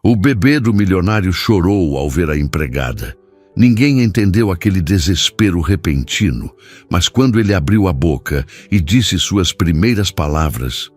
O bebê do milionário chorou ao ver a empregada. Ninguém entendeu aquele desespero repentino, mas quando ele abriu a boca e disse suas primeiras palavras,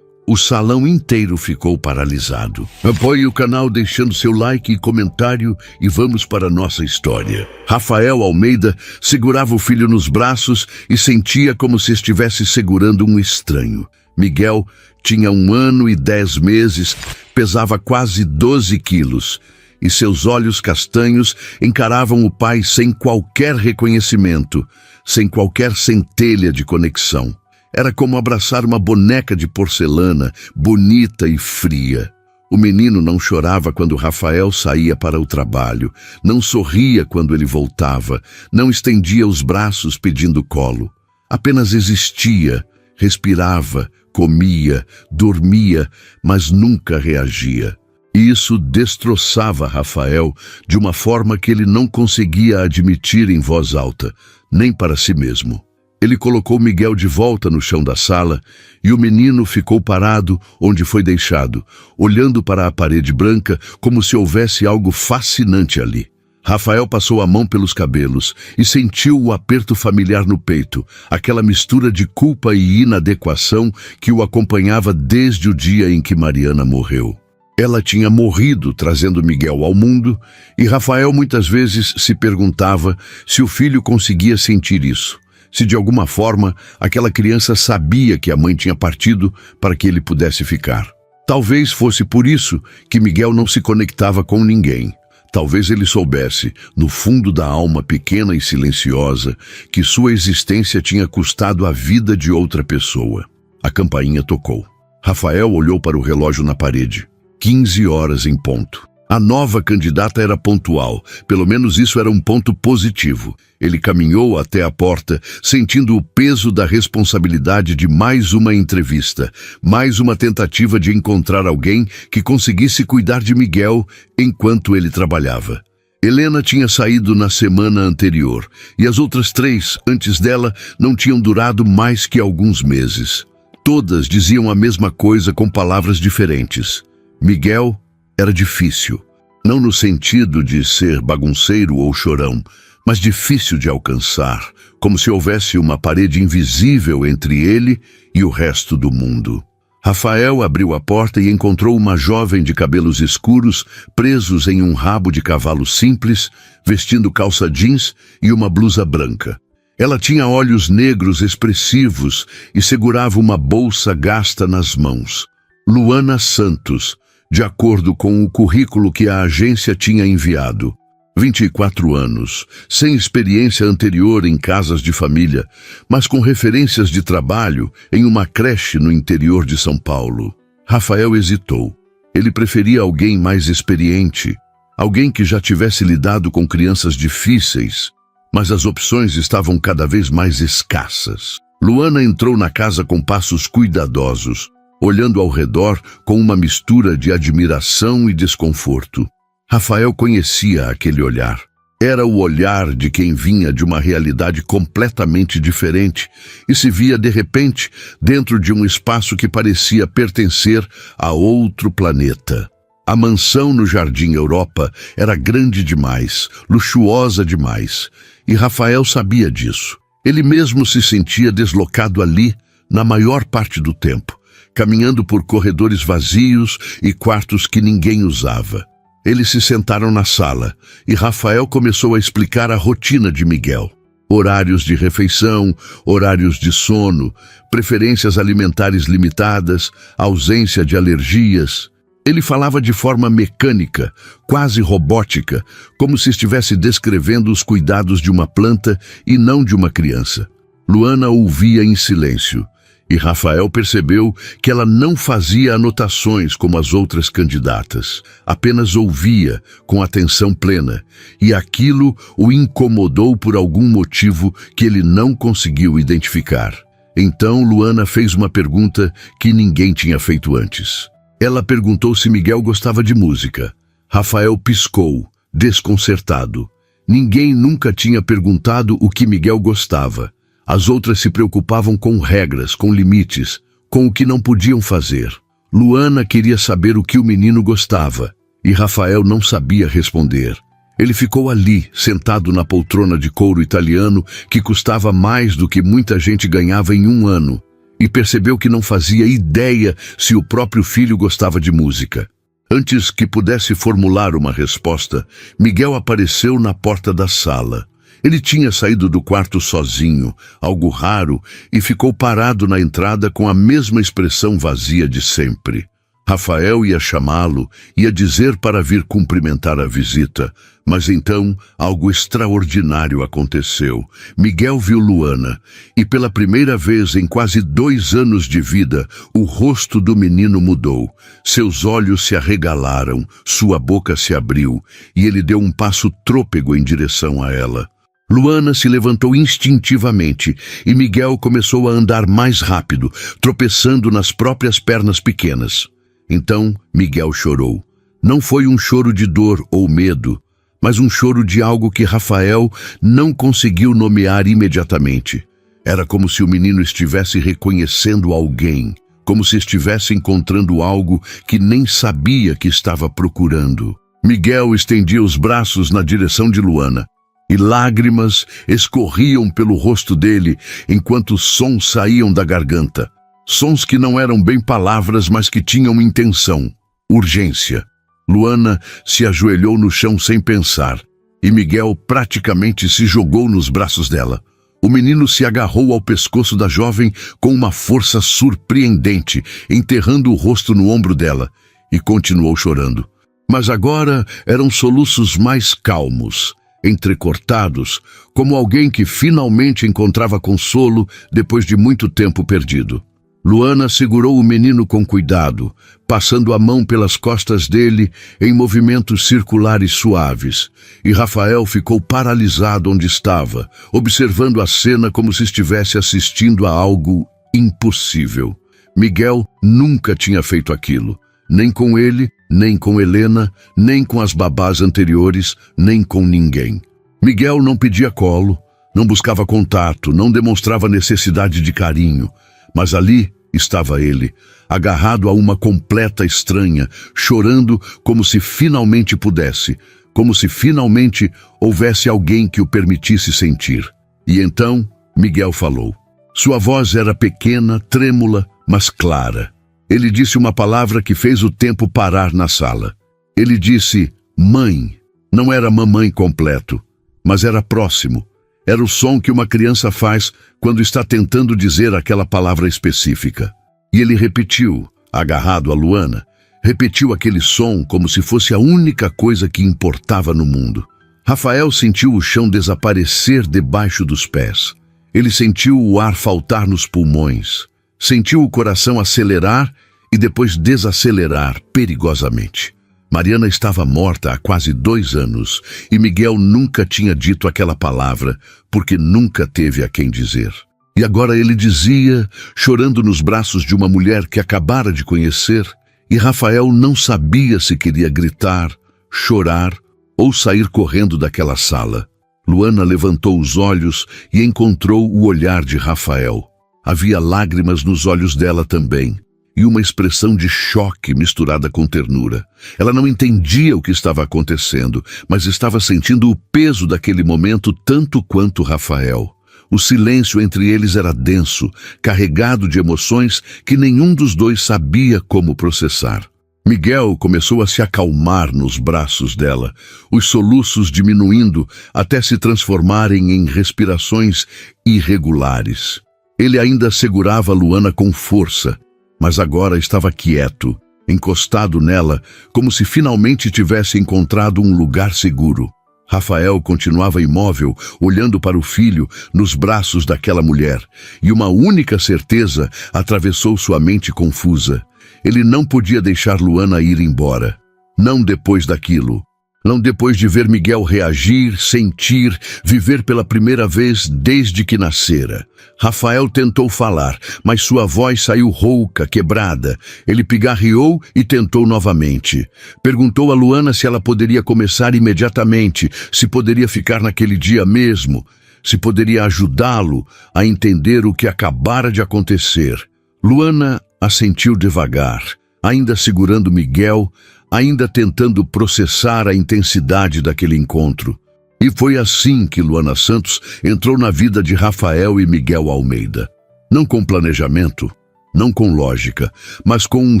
o salão inteiro ficou paralisado. Apoie o canal deixando seu like e comentário e vamos para a nossa história. Rafael Almeida segurava o filho nos braços e sentia como se estivesse segurando um estranho. Miguel tinha 1 ano e 10 meses, pesava quase 12 quilos e seus olhos castanhos encaravam o pai sem qualquer reconhecimento, sem qualquer centelha de conexão. Era como abraçar uma boneca de porcelana, bonita e fria. O menino não chorava quando Rafael saía para o trabalho, não sorria quando ele voltava, não estendia os braços pedindo colo. Apenas existia, respirava, comia, dormia, mas nunca reagia. Isso destroçava Rafael de uma forma que ele não conseguia admitir em voz alta, nem para si mesmo. Ele colocou Miguel de volta no chão da sala e o menino ficou parado onde foi deixado, olhando para a parede branca como se houvesse algo fascinante ali. Rafael passou a mão pelos cabelos e sentiu o aperto familiar no peito, aquela mistura de culpa e inadequação que o acompanhava desde o dia em que Mariana morreu. Ela tinha morrido trazendo Miguel ao mundo e Rafael muitas vezes se perguntava se o filho conseguia sentir isso. Se de alguma forma aquela criança sabia que a mãe tinha partido para que ele pudesse ficar. Talvez fosse por isso que Miguel não se conectava com ninguém. Talvez ele soubesse, no fundo da alma pequena e silenciosa, que sua existência tinha custado a vida de outra pessoa. A campainha tocou. Rafael olhou para o relógio na parede. 15 horas em ponto. A nova candidata era pontual, pelo menos isso era um ponto positivo. Ele caminhou até a porta, sentindo o peso da responsabilidade de mais uma entrevista, mais uma tentativa de encontrar alguém que conseguisse cuidar de Miguel enquanto ele trabalhava. Helena tinha saído na semana anterior, e as outras 3, antes dela, não tinham durado mais que alguns meses. Todas diziam a mesma coisa com palavras diferentes. Miguel era difícil, não no sentido de ser bagunceiro ou chorão, mas difícil de alcançar, como se houvesse uma parede invisível entre ele e o resto do mundo. Rafael abriu a porta e encontrou uma jovem de cabelos escuros, presos em um rabo de cavalo simples, vestindo calça jeans e uma blusa branca. Ela tinha olhos negros expressivos e segurava uma bolsa gasta nas mãos. Luana Santos, de acordo com o currículo que a agência tinha enviado. 24 anos, sem experiência anterior em casas de família, mas com referências de trabalho em uma creche no interior de São Paulo. Rafael hesitou. Ele preferia alguém mais experiente, alguém que já tivesse lidado com crianças difíceis, mas as opções estavam cada vez mais escassas. Luana entrou na casa com passos cuidadosos, olhando ao redor com uma mistura de admiração e desconforto. Rafael conhecia aquele olhar. Era o olhar de quem vinha de uma realidade completamente diferente e se via, de repente, dentro de um espaço que parecia pertencer a outro planeta. A mansão no Jardim Europa era grande demais, luxuosa demais, e Rafael sabia disso. Ele mesmo se sentia deslocado ali na maior parte do tempo, caminhando por corredores vazios e quartos que ninguém usava. Eles se sentaram na sala e Rafael começou a explicar a rotina de Miguel. Horários de refeição, horários de sono, preferências alimentares limitadas, ausência de alergias. Ele falava de forma mecânica, quase robótica, como se estivesse descrevendo os cuidados de uma planta e não de uma criança. Luana ouvia em silêncio. E Rafael percebeu que ela não fazia anotações como as outras candidatas, apenas ouvia com atenção plena, e aquilo o incomodou por algum motivo que ele não conseguiu identificar. Então Luana fez uma pergunta que ninguém tinha feito antes. Ela perguntou se Miguel gostava de música. Rafael piscou, desconcertado. Ninguém nunca tinha perguntado o que Miguel gostava. As outras se preocupavam com regras, com limites, com o que não podiam fazer. Luana queria saber o que o menino gostava. E Rafael não sabia responder. Ele ficou ali, sentado na poltrona de couro italiano, que custava mais do que muita gente ganhava em um ano, e percebeu que não fazia ideia se o próprio filho gostava de música. Antes que pudesse formular uma resposta, Miguel apareceu na porta da sala. Ele tinha saído do quarto sozinho, algo raro, e ficou parado na entrada com a mesma expressão vazia de sempre. Rafael ia chamá-lo, ia dizer para vir cumprimentar a visita, mas então algo extraordinário aconteceu. Miguel viu Luana, e pela primeira vez em quase 2 anos de vida, o rosto do menino mudou. Seus olhos se arregalaram, sua boca se abriu, e ele deu um passo trôpego em direção a ela. Luana se levantou instintivamente e Miguel começou a andar mais rápido, tropeçando nas próprias pernas pequenas. Então Miguel chorou. Não foi um choro de dor ou medo, mas um choro de algo que Rafael não conseguiu nomear imediatamente. Era como se o menino estivesse reconhecendo alguém, como se estivesse encontrando algo que nem sabia que estava procurando. Miguel estendia os braços na direção de Luana, e lágrimas escorriam pelo rosto dele enquanto sons saíam da garganta. Sons que não eram bem palavras, mas que tinham intenção, urgência. Luana se ajoelhou no chão sem pensar, e Miguel praticamente se jogou nos braços dela. O menino se agarrou ao pescoço da jovem com uma força surpreendente, enterrando o rosto no ombro dela, e continuou chorando. Mas agora eram soluços mais calmos, entrecortados, como alguém que finalmente encontrava consolo depois de muito tempo perdido. Luana segurou o menino com cuidado, passando a mão pelas costas dele em movimentos circulares suaves, e Rafael ficou paralisado onde estava, observando a cena como se estivesse assistindo a algo impossível. Miguel nunca tinha feito aquilo, nem com ele, nem com Helena, nem com as babás anteriores, nem com ninguém. Miguel não pedia colo, não buscava contato, não demonstrava necessidade de carinho, mas ali estava ele, agarrado a uma completa estranha, chorando como se finalmente pudesse, como se finalmente houvesse alguém que o permitisse sentir. E então Miguel falou. Sua voz era pequena, trêmula, mas clara. Ele disse uma palavra que fez o tempo parar na sala. Ele disse, mãe. Não era mamãe completo, mas era próximo. Era o som que uma criança faz quando está tentando dizer aquela palavra específica. E ele repetiu, agarrado a Luana, repetiu aquele som como se fosse a única coisa que importava no mundo. Rafael sentiu o chão desaparecer debaixo dos pés. Ele sentiu o ar faltar nos pulmões. Sentiu o coração acelerar e depois desacelerar perigosamente. Mariana estava morta há quase 2 anos e Miguel nunca tinha dito aquela palavra porque nunca teve a quem dizer. E agora ele dizia, chorando nos braços de uma mulher que acabara de conhecer, e Rafael não sabia se queria gritar, chorar ou sair correndo daquela sala. Luana levantou os olhos e encontrou o olhar de Rafael. Havia lágrimas nos olhos dela também, e uma expressão de choque misturada com ternura. Ela não entendia o que estava acontecendo, mas estava sentindo o peso daquele momento tanto quanto Rafael. O silêncio entre eles era denso, carregado de emoções que nenhum dos dois sabia como processar. Miguel começou a se acalmar nos braços dela, os soluços diminuindo até se transformarem em respirações irregulares. Ele ainda segurava Luana com força, mas agora estava quieto, encostado nela, como se finalmente tivesse encontrado um lugar seguro. Rafael continuava imóvel, olhando para o filho nos braços daquela mulher, e uma única certeza atravessou sua mente confusa. Ele não podia deixar Luana ir embora. Não depois daquilo. Não depois de ver Miguel reagir, sentir, viver pela primeira vez desde que nascera. Rafael tentou falar, mas sua voz saiu rouca, quebrada. Ele pigarreou e tentou novamente. Perguntou a Luana se ela poderia começar imediatamente, se poderia ficar naquele dia mesmo, se poderia ajudá-lo a entender o que acabara de acontecer. Luana assentiu devagar, ainda segurando Miguel, ainda tentando processar a intensidade daquele encontro. E foi assim que Luana Santos entrou na vida de Rafael e Miguel Almeida. Não com planejamento, não com lógica, mas com um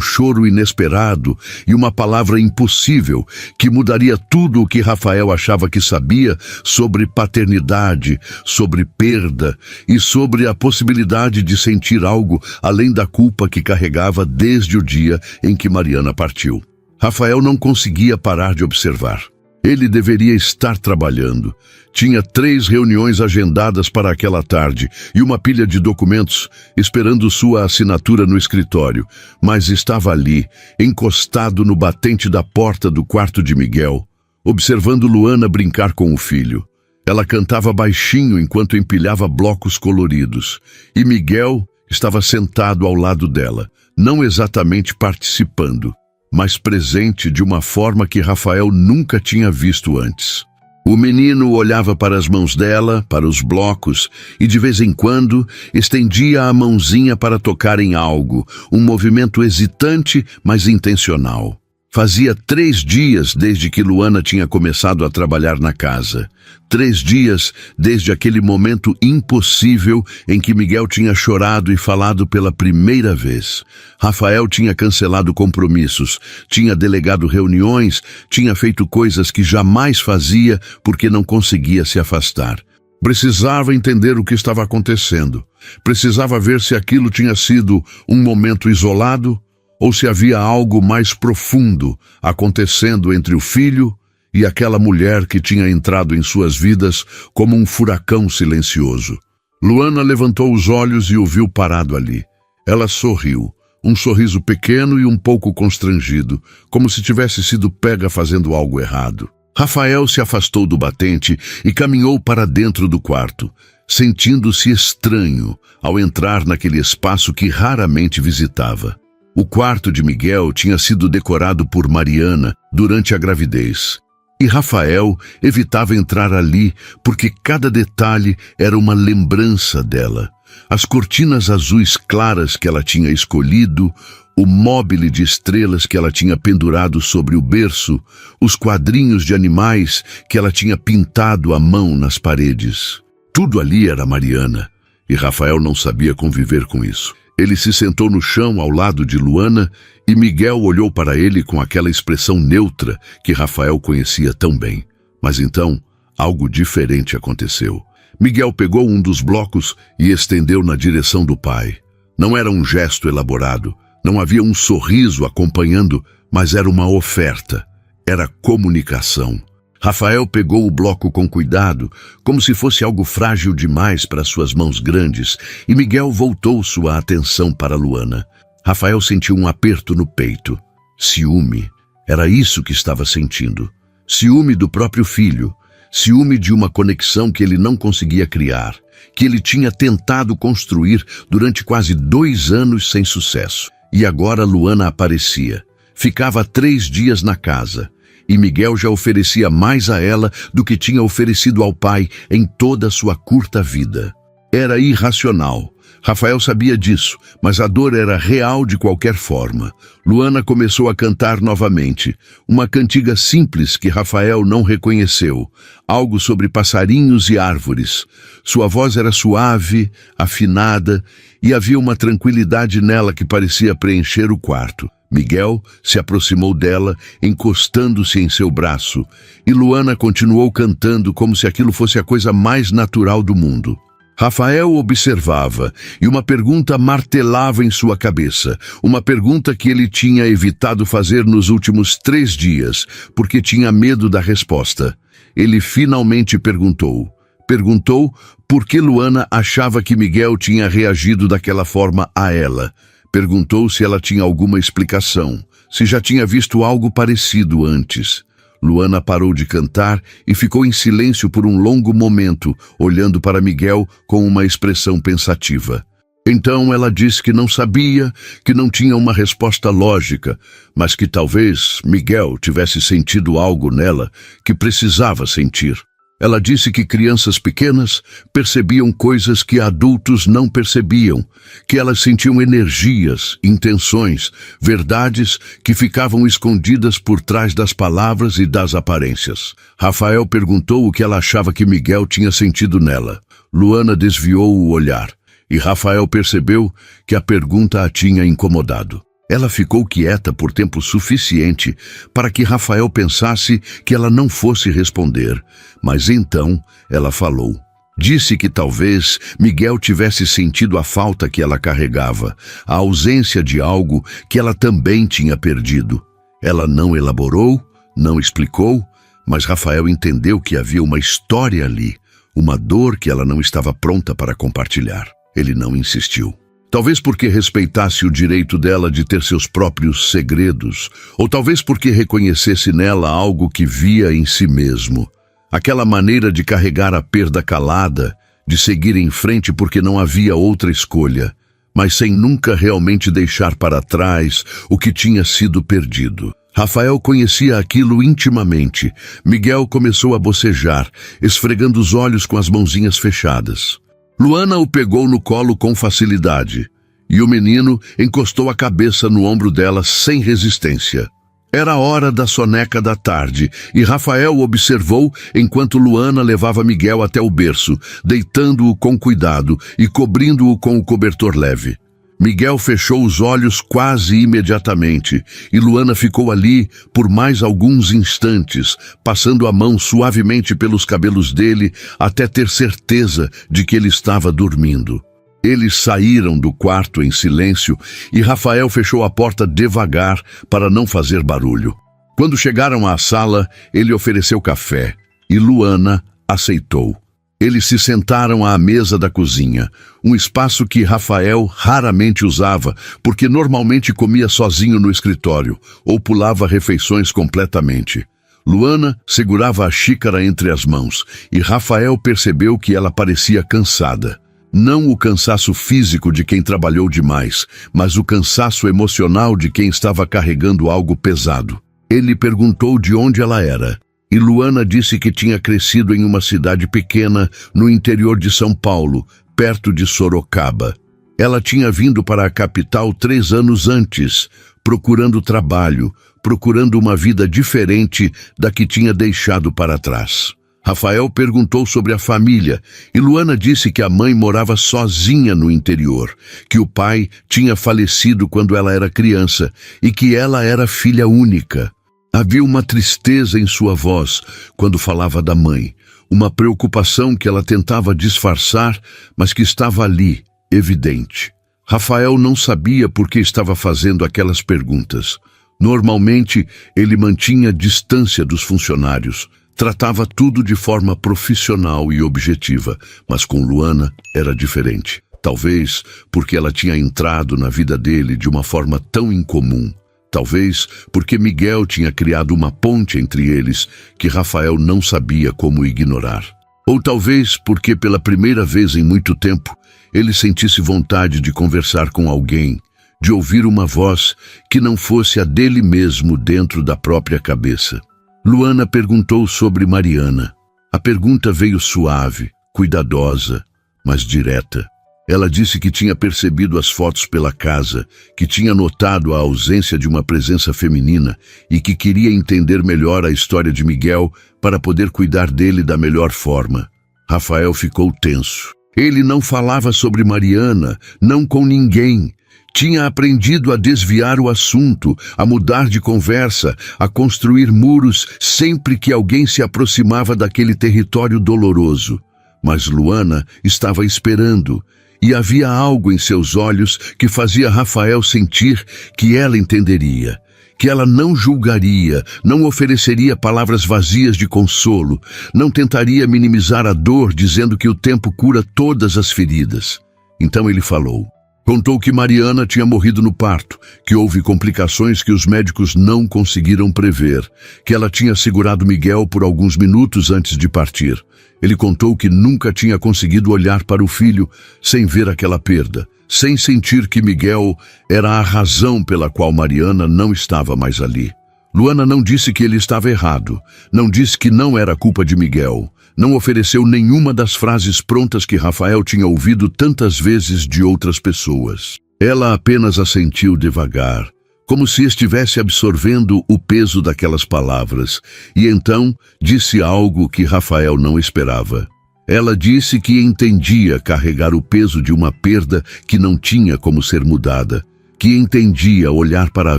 choro inesperado e uma palavra impossível que mudaria tudo o que Rafael achava que sabia sobre paternidade, sobre perda e sobre a possibilidade de sentir algo além da culpa que carregava desde o dia em que Mariana partiu. Rafael não conseguia parar de observar. Ele deveria estar trabalhando. Tinha 3 reuniões agendadas para aquela tarde e uma pilha de documentos esperando sua assinatura no escritório, mas estava ali, encostado no batente da porta do quarto de Miguel, observando Luana brincar com o filho. Ela cantava baixinho enquanto empilhava blocos coloridos, e Miguel estava sentado ao lado dela, não exatamente participando, mas presente de uma forma que Rafael nunca tinha visto antes. O menino olhava para as mãos dela, para os blocos, e de vez em quando estendia a mãozinha para tocar em algo, um movimento hesitante, mas intencional. Fazia 3 dias desde que Luana tinha começado a trabalhar na casa. 3 dias desde aquele momento impossível em que Miguel tinha chorado e falado pela primeira vez. Rafael tinha cancelado compromissos, tinha delegado reuniões, tinha feito coisas que jamais fazia porque não conseguia se afastar. Precisava entender o que estava acontecendo. Precisava ver se aquilo tinha sido um momento isolado ou se havia algo mais profundo acontecendo entre o filho e aquela mulher que tinha entrado em suas vidas como um furacão silencioso. Luana levantou os olhos e o viu parado ali. Ela sorriu, um sorriso pequeno e um pouco constrangido, como se tivesse sido pega fazendo algo errado. Rafael se afastou do batente e caminhou para dentro do quarto, sentindo-se estranho ao entrar naquele espaço que raramente visitava. O quarto de Miguel tinha sido decorado por Mariana durante a gravidez, e Rafael evitava entrar ali porque cada detalhe era uma lembrança dela. As cortinas azuis claras que ela tinha escolhido, o móbile de estrelas que ela tinha pendurado sobre o berço, os quadrinhos de animais que ela tinha pintado à mão nas paredes. Tudo ali era Mariana, e Rafael não sabia conviver com isso. Ele se sentou no chão ao lado de Luana e Miguel olhou para ele com aquela expressão neutra que Rafael conhecia tão bem. Mas então, algo diferente aconteceu. Miguel pegou um dos blocos e estendeu na direção do pai. Não era um gesto elaborado, não havia um sorriso acompanhando, mas era uma oferta. Era comunicação. Rafael pegou o bloco com cuidado, como se fosse algo frágil demais para suas mãos grandes, e Miguel voltou sua atenção para Luana. Rafael sentiu um aperto no peito. Ciúme. Era isso que estava sentindo. Ciúme do próprio filho. Ciúme de uma conexão que ele não conseguia criar, que ele tinha tentado construir durante quase 2 anos sem sucesso. E agora Luana aparecia. Ficava 3 dias na casa. E Miguel já oferecia mais a ela do que tinha oferecido ao pai em toda a sua curta vida. Era irracional. Rafael sabia disso, mas a dor era real de qualquer forma. Luana começou a cantar novamente, uma cantiga simples que Rafael não reconheceu, algo sobre passarinhos e árvores. Sua voz era suave, afinada, e havia uma tranquilidade nela que parecia preencher o quarto. Miguel se aproximou dela, encostando-se em seu braço, e Luana continuou cantando como se aquilo fosse a coisa mais natural do mundo. Rafael observava, e uma pergunta martelava em sua cabeça, uma pergunta que ele tinha evitado fazer nos últimos 3 dias, porque tinha medo da resposta. Ele finalmente perguntou por que Luana achava que Miguel tinha reagido daquela forma a ela. Perguntou se ela tinha alguma explicação, se já tinha visto algo parecido antes. Luana parou de cantar e ficou em silêncio por um longo momento, olhando para Miguel com uma expressão pensativa. Então ela disse que não sabia, que não tinha uma resposta lógica, mas que talvez Miguel tivesse sentido algo nela que precisava sentir. Ela disse que crianças pequenas percebiam coisas que adultos não percebiam, que elas sentiam energias, intenções, verdades que ficavam escondidas por trás das palavras e das aparências. Rafael perguntou o que ela achava que Miguel tinha sentido nela. Luana desviou o olhar, e Rafael percebeu que a pergunta a tinha incomodado. Ela ficou quieta por tempo suficiente para que Rafael pensasse que ela não fosse responder, mas então ela falou. Disse que talvez Miguel tivesse sentido a falta que ela carregava, a ausência de algo que ela também tinha perdido. Ela não elaborou, não explicou, mas Rafael entendeu que havia uma história ali, uma dor que ela não estava pronta para compartilhar. Ele não insistiu. Talvez porque respeitasse o direito dela de ter seus próprios segredos, ou talvez porque reconhecesse nela algo que via em si mesmo. Aquela maneira de carregar a perda calada, de seguir em frente porque não havia outra escolha, mas sem nunca realmente deixar para trás o que tinha sido perdido. Rafael conhecia aquilo intimamente. Miguel começou a bocejar, esfregando os olhos com as mãozinhas fechadas. Luana o pegou no colo com facilidade, e o menino encostou a cabeça no ombro dela sem resistência. Era a hora da soneca da tarde, e Rafael observou enquanto Luana levava Miguel até o berço, deitando-o com cuidado e cobrindo-o com o cobertor leve. Miguel fechou os olhos quase imediatamente, e Luana ficou ali por mais alguns instantes, passando a mão suavemente pelos cabelos dele até ter certeza de que ele estava dormindo. Eles saíram do quarto em silêncio e Rafael fechou a porta devagar para não fazer barulho. Quando chegaram à sala, ele ofereceu café e Luana aceitou. Eles se sentaram à mesa da cozinha, um espaço que Rafael raramente usava, porque normalmente comia sozinho no escritório ou pulava refeições completamente. Luana segurava a xícara entre as mãos e Rafael percebeu que ela parecia cansada. Não o cansaço físico de quem trabalhou demais, mas o cansaço emocional de quem estava carregando algo pesado. Ele perguntou de onde ela era. E Luana disse que tinha crescido em uma cidade pequena no interior de São Paulo, perto de Sorocaba. Ela tinha vindo para a capital 3 anos antes, procurando trabalho, procurando uma vida diferente da que tinha deixado para trás. Rafael perguntou sobre a família e Luana disse que a mãe morava sozinha no interior, que o pai tinha falecido quando ela era criança e que ela era filha única. Havia uma tristeza em sua voz quando falava da mãe, uma preocupação que ela tentava disfarçar, mas que estava ali, evidente. Rafael não sabia por que estava fazendo aquelas perguntas. Normalmente, ele mantinha distância dos funcionários, tratava tudo de forma profissional e objetiva, mas com Luana era diferente. Talvez porque ela tinha entrado na vida dele de uma forma tão incomum. Talvez porque Miguel tinha criado uma ponte entre eles que Rafael não sabia como ignorar. Ou talvez porque pela primeira vez em muito tempo ele sentisse vontade de conversar com alguém, de ouvir uma voz que não fosse a dele mesmo dentro da própria cabeça. Luana perguntou sobre Mariana. A pergunta veio suave, cuidadosa, mas direta. Ela disse que tinha percebido as fotos pela casa, que tinha notado a ausência de uma presença feminina e que queria entender melhor a história de Miguel para poder cuidar dele da melhor forma. Rafael ficou tenso. Ele não falava sobre Mariana, não com ninguém. Tinha aprendido a desviar o assunto, a mudar de conversa, a construir muros sempre que alguém se aproximava daquele território doloroso. Mas Luana estava esperando. E havia algo em seus olhos que fazia Rafael sentir que ela entenderia, que ela não julgaria, não ofereceria palavras vazias de consolo, não tentaria minimizar a dor dizendo que o tempo cura todas as feridas. Então ele falou. Contou que Mariana tinha morrido no parto, que houve complicações que os médicos não conseguiram prever, que ela tinha segurado Miguel por alguns minutos antes de partir. Ele contou que nunca tinha conseguido olhar para o filho sem ver aquela perda, sem sentir que Miguel era a razão pela qual Mariana não estava mais ali. Luana não disse que ele estava errado, não disse que não era culpa de Miguel, Não ofereceu nenhuma das frases prontas que Rafael tinha ouvido tantas vezes de outras pessoas. Ela apenas assentiu devagar, como se estivesse absorvendo o peso daquelas palavras, e então disse algo que Rafael não esperava. Ela disse que entendia carregar o peso de uma perda que não tinha como ser mudada, que entendia olhar para a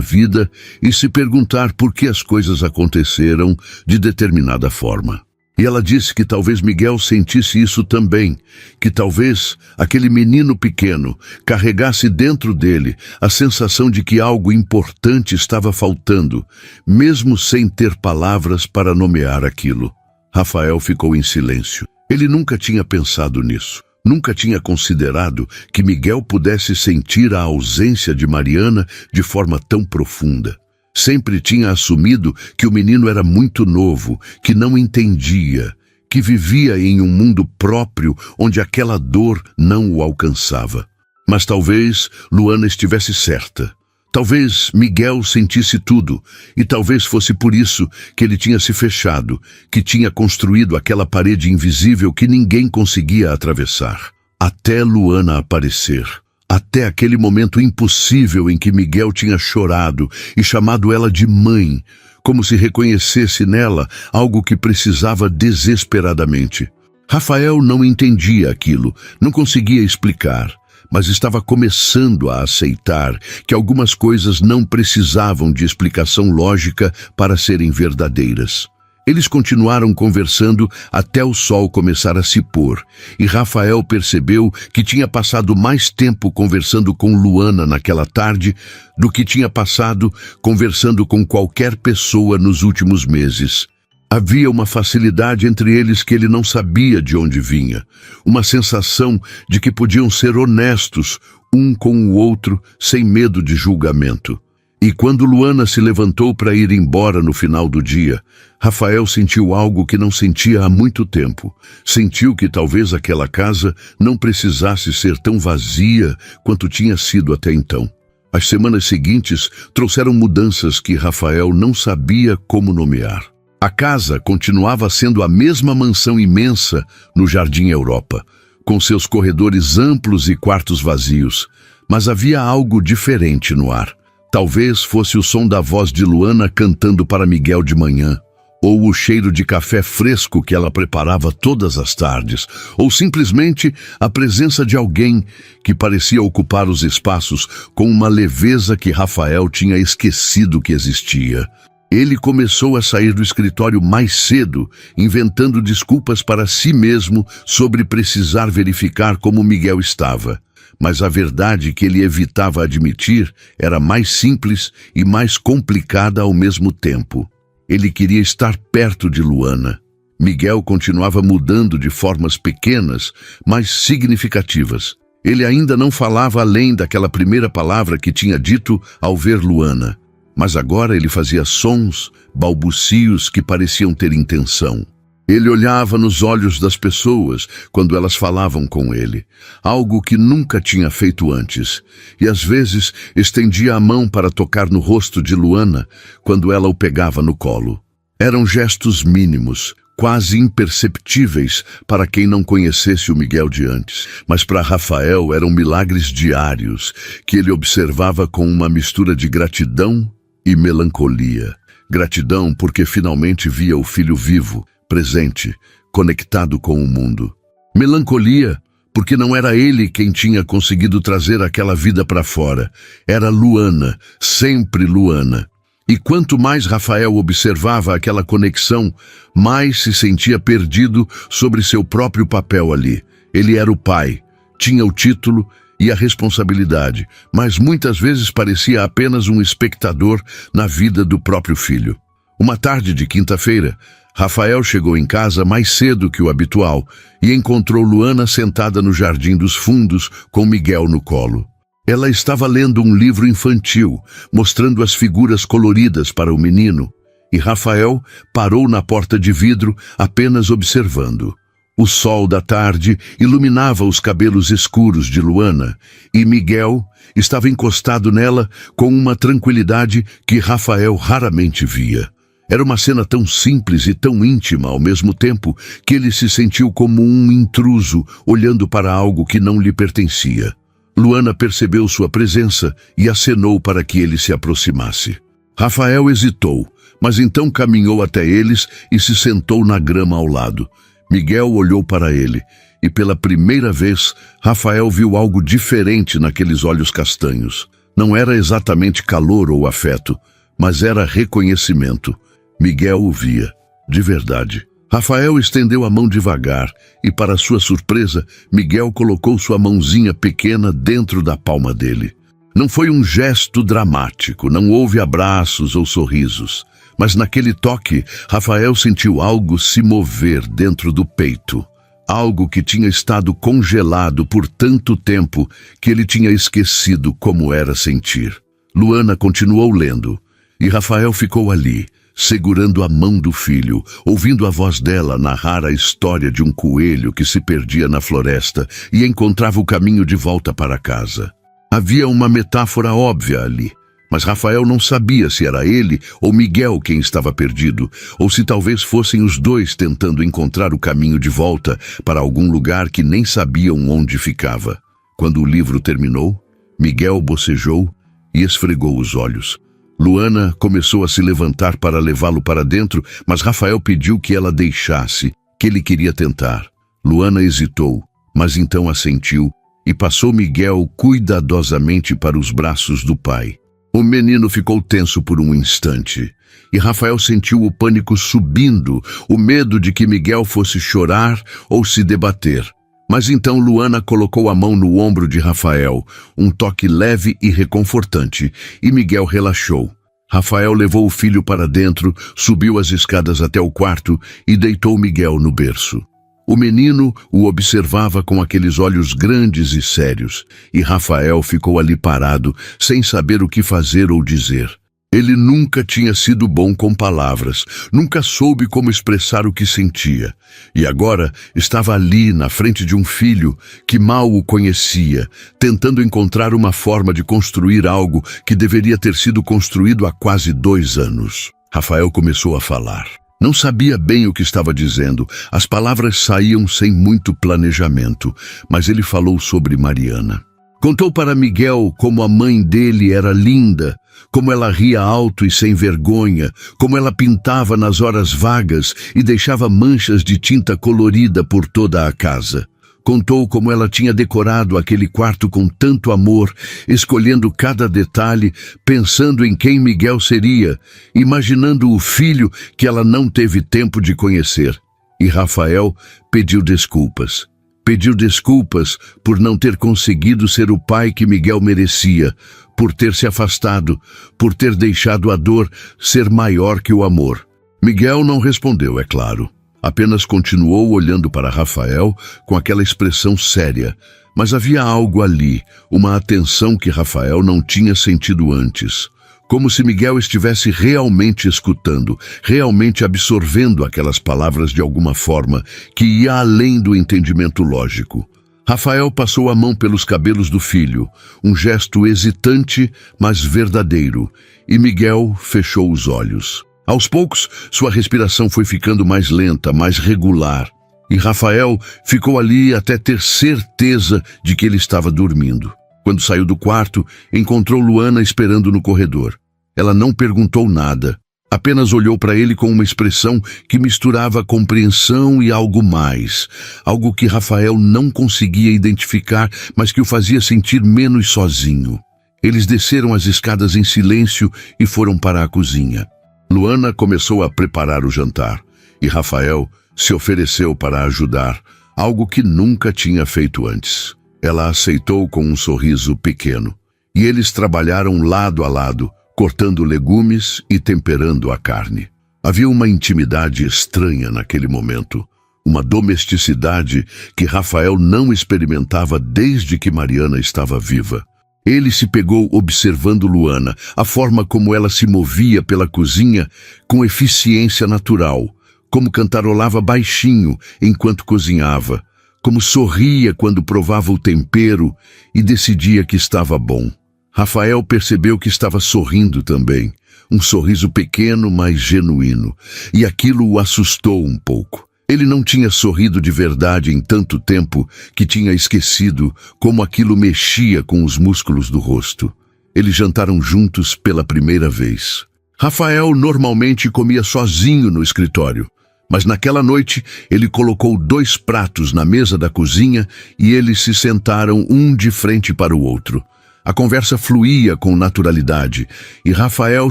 vida e se perguntar por que as coisas aconteceram de determinada forma. E ela disse que talvez Miguel sentisse isso também, que talvez aquele menino pequeno carregasse dentro dele a sensação de que algo importante estava faltando, mesmo sem ter palavras para nomear aquilo. Rafael ficou em silêncio. Ele nunca tinha pensado nisso. Nunca tinha considerado que Miguel pudesse sentir a ausência de Mariana de forma tão profunda. Sempre tinha assumido que o menino era muito novo, que não entendia, que vivia em um mundo próprio onde aquela dor não o alcançava. Mas talvez Luana estivesse certa. Talvez Miguel sentisse tudo, e talvez fosse por isso que ele tinha se fechado, que tinha construído aquela parede invisível que ninguém conseguia atravessar. Até Luana aparecer. Até aquele momento impossível em que Miguel tinha chorado e chamado ela de mãe, como se reconhecesse nela algo que precisava desesperadamente. Rafael não entendia aquilo, não conseguia explicar, mas estava começando a aceitar que algumas coisas não precisavam de explicação lógica para serem verdadeiras. Eles continuaram conversando até o sol começar a se pôr, e Rafael percebeu que tinha passado mais tempo conversando com Luana naquela tarde do que tinha passado conversando com qualquer pessoa nos últimos meses. Havia uma facilidade entre eles que ele não sabia de onde vinha, uma sensação de que podiam ser honestos um com o outro sem medo de julgamento. E quando Luana se levantou para ir embora no final do dia, Rafael sentiu algo que não sentia há muito tempo. Sentiu que talvez aquela casa não precisasse ser tão vazia quanto tinha sido até então. As semanas seguintes trouxeram mudanças que Rafael não sabia como nomear. A casa continuava sendo a mesma mansão imensa no Jardim Europa, com seus corredores amplos e quartos vazios, mas havia algo diferente no ar. Talvez fosse o som da voz de Luana cantando para Miguel de manhã, ou o cheiro de café fresco que ela preparava todas as tardes, ou simplesmente a presença de alguém que parecia ocupar os espaços com uma leveza que Rafael tinha esquecido que existia. Ele começou a sair do escritório mais cedo, inventando desculpas para si mesmo sobre precisar verificar como Miguel estava. Mas a verdade que ele evitava admitir era mais simples e mais complicada ao mesmo tempo. Ele queria estar perto de Luana. Miguel continuava mudando de formas pequenas, mas significativas. Ele ainda não falava além daquela primeira palavra que tinha dito ao ver Luana. Mas agora ele fazia sons, balbucios que pareciam ter intenção. Ele olhava nos olhos das pessoas quando elas falavam com ele, algo que nunca tinha feito antes, e às vezes estendia a mão para tocar no rosto de Luana quando ela o pegava no colo. Eram gestos mínimos, quase imperceptíveis para quem não conhecesse o Miguel de antes, mas para Rafael eram milagres diários que ele observava com uma mistura de gratidão e melancolia. Gratidão porque finalmente via o filho vivo, presente, conectado com o mundo. Melancolia, porque não era ele quem tinha conseguido trazer aquela vida para fora. Era Luana, sempre Luana. E quanto mais Rafael observava aquela conexão, mais se sentia perdido sobre seu próprio papel ali. Ele era o pai, tinha o título e a responsabilidade, mas muitas vezes parecia apenas um espectador na vida do próprio filho. Uma tarde de quinta-feira, Rafael chegou em casa mais cedo que o habitual e encontrou Luana sentada no Jardim dos Fundos com Miguel no colo. Ela estava lendo um livro infantil, mostrando as figuras coloridas para o menino, e Rafael parou na porta de vidro apenas observando. O sol da tarde iluminava os cabelos escuros de Luana, e Miguel estava encostado nela com uma tranquilidade que Rafael raramente via. Era uma cena tão simples e tão íntima ao mesmo tempo que ele se sentiu como um intruso olhando para algo que não lhe pertencia. Luana percebeu sua presença e acenou para que ele se aproximasse. Rafael hesitou, mas então caminhou até eles e se sentou na grama ao lado. Miguel olhou para ele e pela primeira vez Rafael viu algo diferente naqueles olhos castanhos. Não era exatamente calor ou afeto, mas era reconhecimento. Miguel o via, de verdade. Rafael estendeu a mão devagar e, para sua surpresa, Miguel colocou sua mãozinha pequena dentro da palma dele. Não foi um gesto dramático, não houve abraços ou sorrisos, mas naquele toque, Rafael sentiu algo se mover dentro do peito. Algo que tinha estado congelado por tanto tempo que ele tinha esquecido como era sentir. Luana continuou lendo, e Rafael ficou ali, segurando a mão do filho, ouvindo a voz dela narrar a história de um coelho que se perdia na floresta e encontrava o caminho de volta para casa. Havia uma metáfora óbvia ali, mas Rafael não sabia se era ele ou Miguel quem estava perdido, ou se talvez fossem os dois tentando encontrar o caminho de volta para algum lugar que nem sabiam onde ficava. Quando o livro terminou, Miguel bocejou e esfregou os olhos. Luana começou a se levantar para levá-lo para dentro, mas Rafael pediu que ela deixasse, que ele queria tentar. Luana hesitou, mas então assentiu e passou Miguel cuidadosamente para os braços do pai. O menino ficou tenso por um instante, e Rafael sentiu o pânico subindo, o medo de que Miguel fosse chorar ou se debater. Mas então Luana colocou a mão no ombro de Rafael, um toque leve e reconfortante, e Miguel relaxou. Rafael levou o filho para dentro, subiu as escadas até o quarto e deitou Miguel no berço. O menino o observava com aqueles olhos grandes e sérios, e Rafael ficou ali parado, sem saber o que fazer ou dizer. Ele nunca tinha sido bom com palavras, nunca soube como expressar o que sentia. E agora estava ali, na frente de um filho que mal o conhecia, tentando encontrar uma forma de construir algo que deveria ter sido construído há quase 2 anos. Rafael começou a falar. Não sabia bem o que estava dizendo, as palavras saíam sem muito planejamento, mas ele falou sobre Mariana. Contou para Miguel como a mãe dele era linda, como ela ria alto e sem vergonha, como ela pintava nas horas vagas e deixava manchas de tinta colorida por toda a casa. Contou como ela tinha decorado aquele quarto com tanto amor, escolhendo cada detalhe, pensando em quem Miguel seria, imaginando o filho que ela não teve tempo de conhecer. E Rafael pediu desculpas. Pediu desculpas por não ter conseguido ser o pai que Miguel merecia, por ter se afastado, por ter deixado a dor ser maior que o amor. Miguel não respondeu, é claro. Apenas continuou olhando para Rafael com aquela expressão séria. Mas havia algo ali, uma atenção que Rafael não tinha sentido antes. Como se Miguel estivesse realmente escutando, realmente absorvendo aquelas palavras de alguma forma que ia além do entendimento lógico. Rafael passou a mão pelos cabelos do filho, um gesto hesitante, mas verdadeiro, e Miguel fechou os olhos. Aos poucos, sua respiração foi ficando mais lenta, mais regular, e Rafael ficou ali até ter certeza de que ele estava dormindo. Quando saiu do quarto, encontrou Luana esperando no corredor. Ela não perguntou nada, apenas olhou para ele com uma expressão que misturava compreensão e algo mais, algo que Rafael não conseguia identificar, mas que o fazia sentir menos sozinho. Eles desceram as escadas em silêncio e foram para a cozinha. Luana começou a preparar o jantar, e Rafael se ofereceu para ajudar, algo que nunca tinha feito antes. Ela aceitou com um sorriso pequeno, e eles trabalharam lado a lado, cortando legumes e temperando a carne. Havia uma intimidade estranha naquele momento, uma domesticidade que Rafael não experimentava desde que Mariana estava viva. Ele se pegou observando Luana, a forma como ela se movia pela cozinha com eficiência natural, como cantarolava baixinho enquanto cozinhava, como sorria quando provava o tempero e decidia que estava bom. Rafael percebeu que estava sorrindo também, um sorriso pequeno, mas genuíno, e aquilo o assustou um pouco. Ele não tinha sorrido de verdade em tanto tempo que tinha esquecido como aquilo mexia com os músculos do rosto. Eles jantaram juntos pela primeira vez. Rafael normalmente comia sozinho no escritório, mas naquela noite ele colocou 2 pratos na mesa da cozinha e eles se sentaram um de frente para o outro. A conversa fluía com naturalidade e Rafael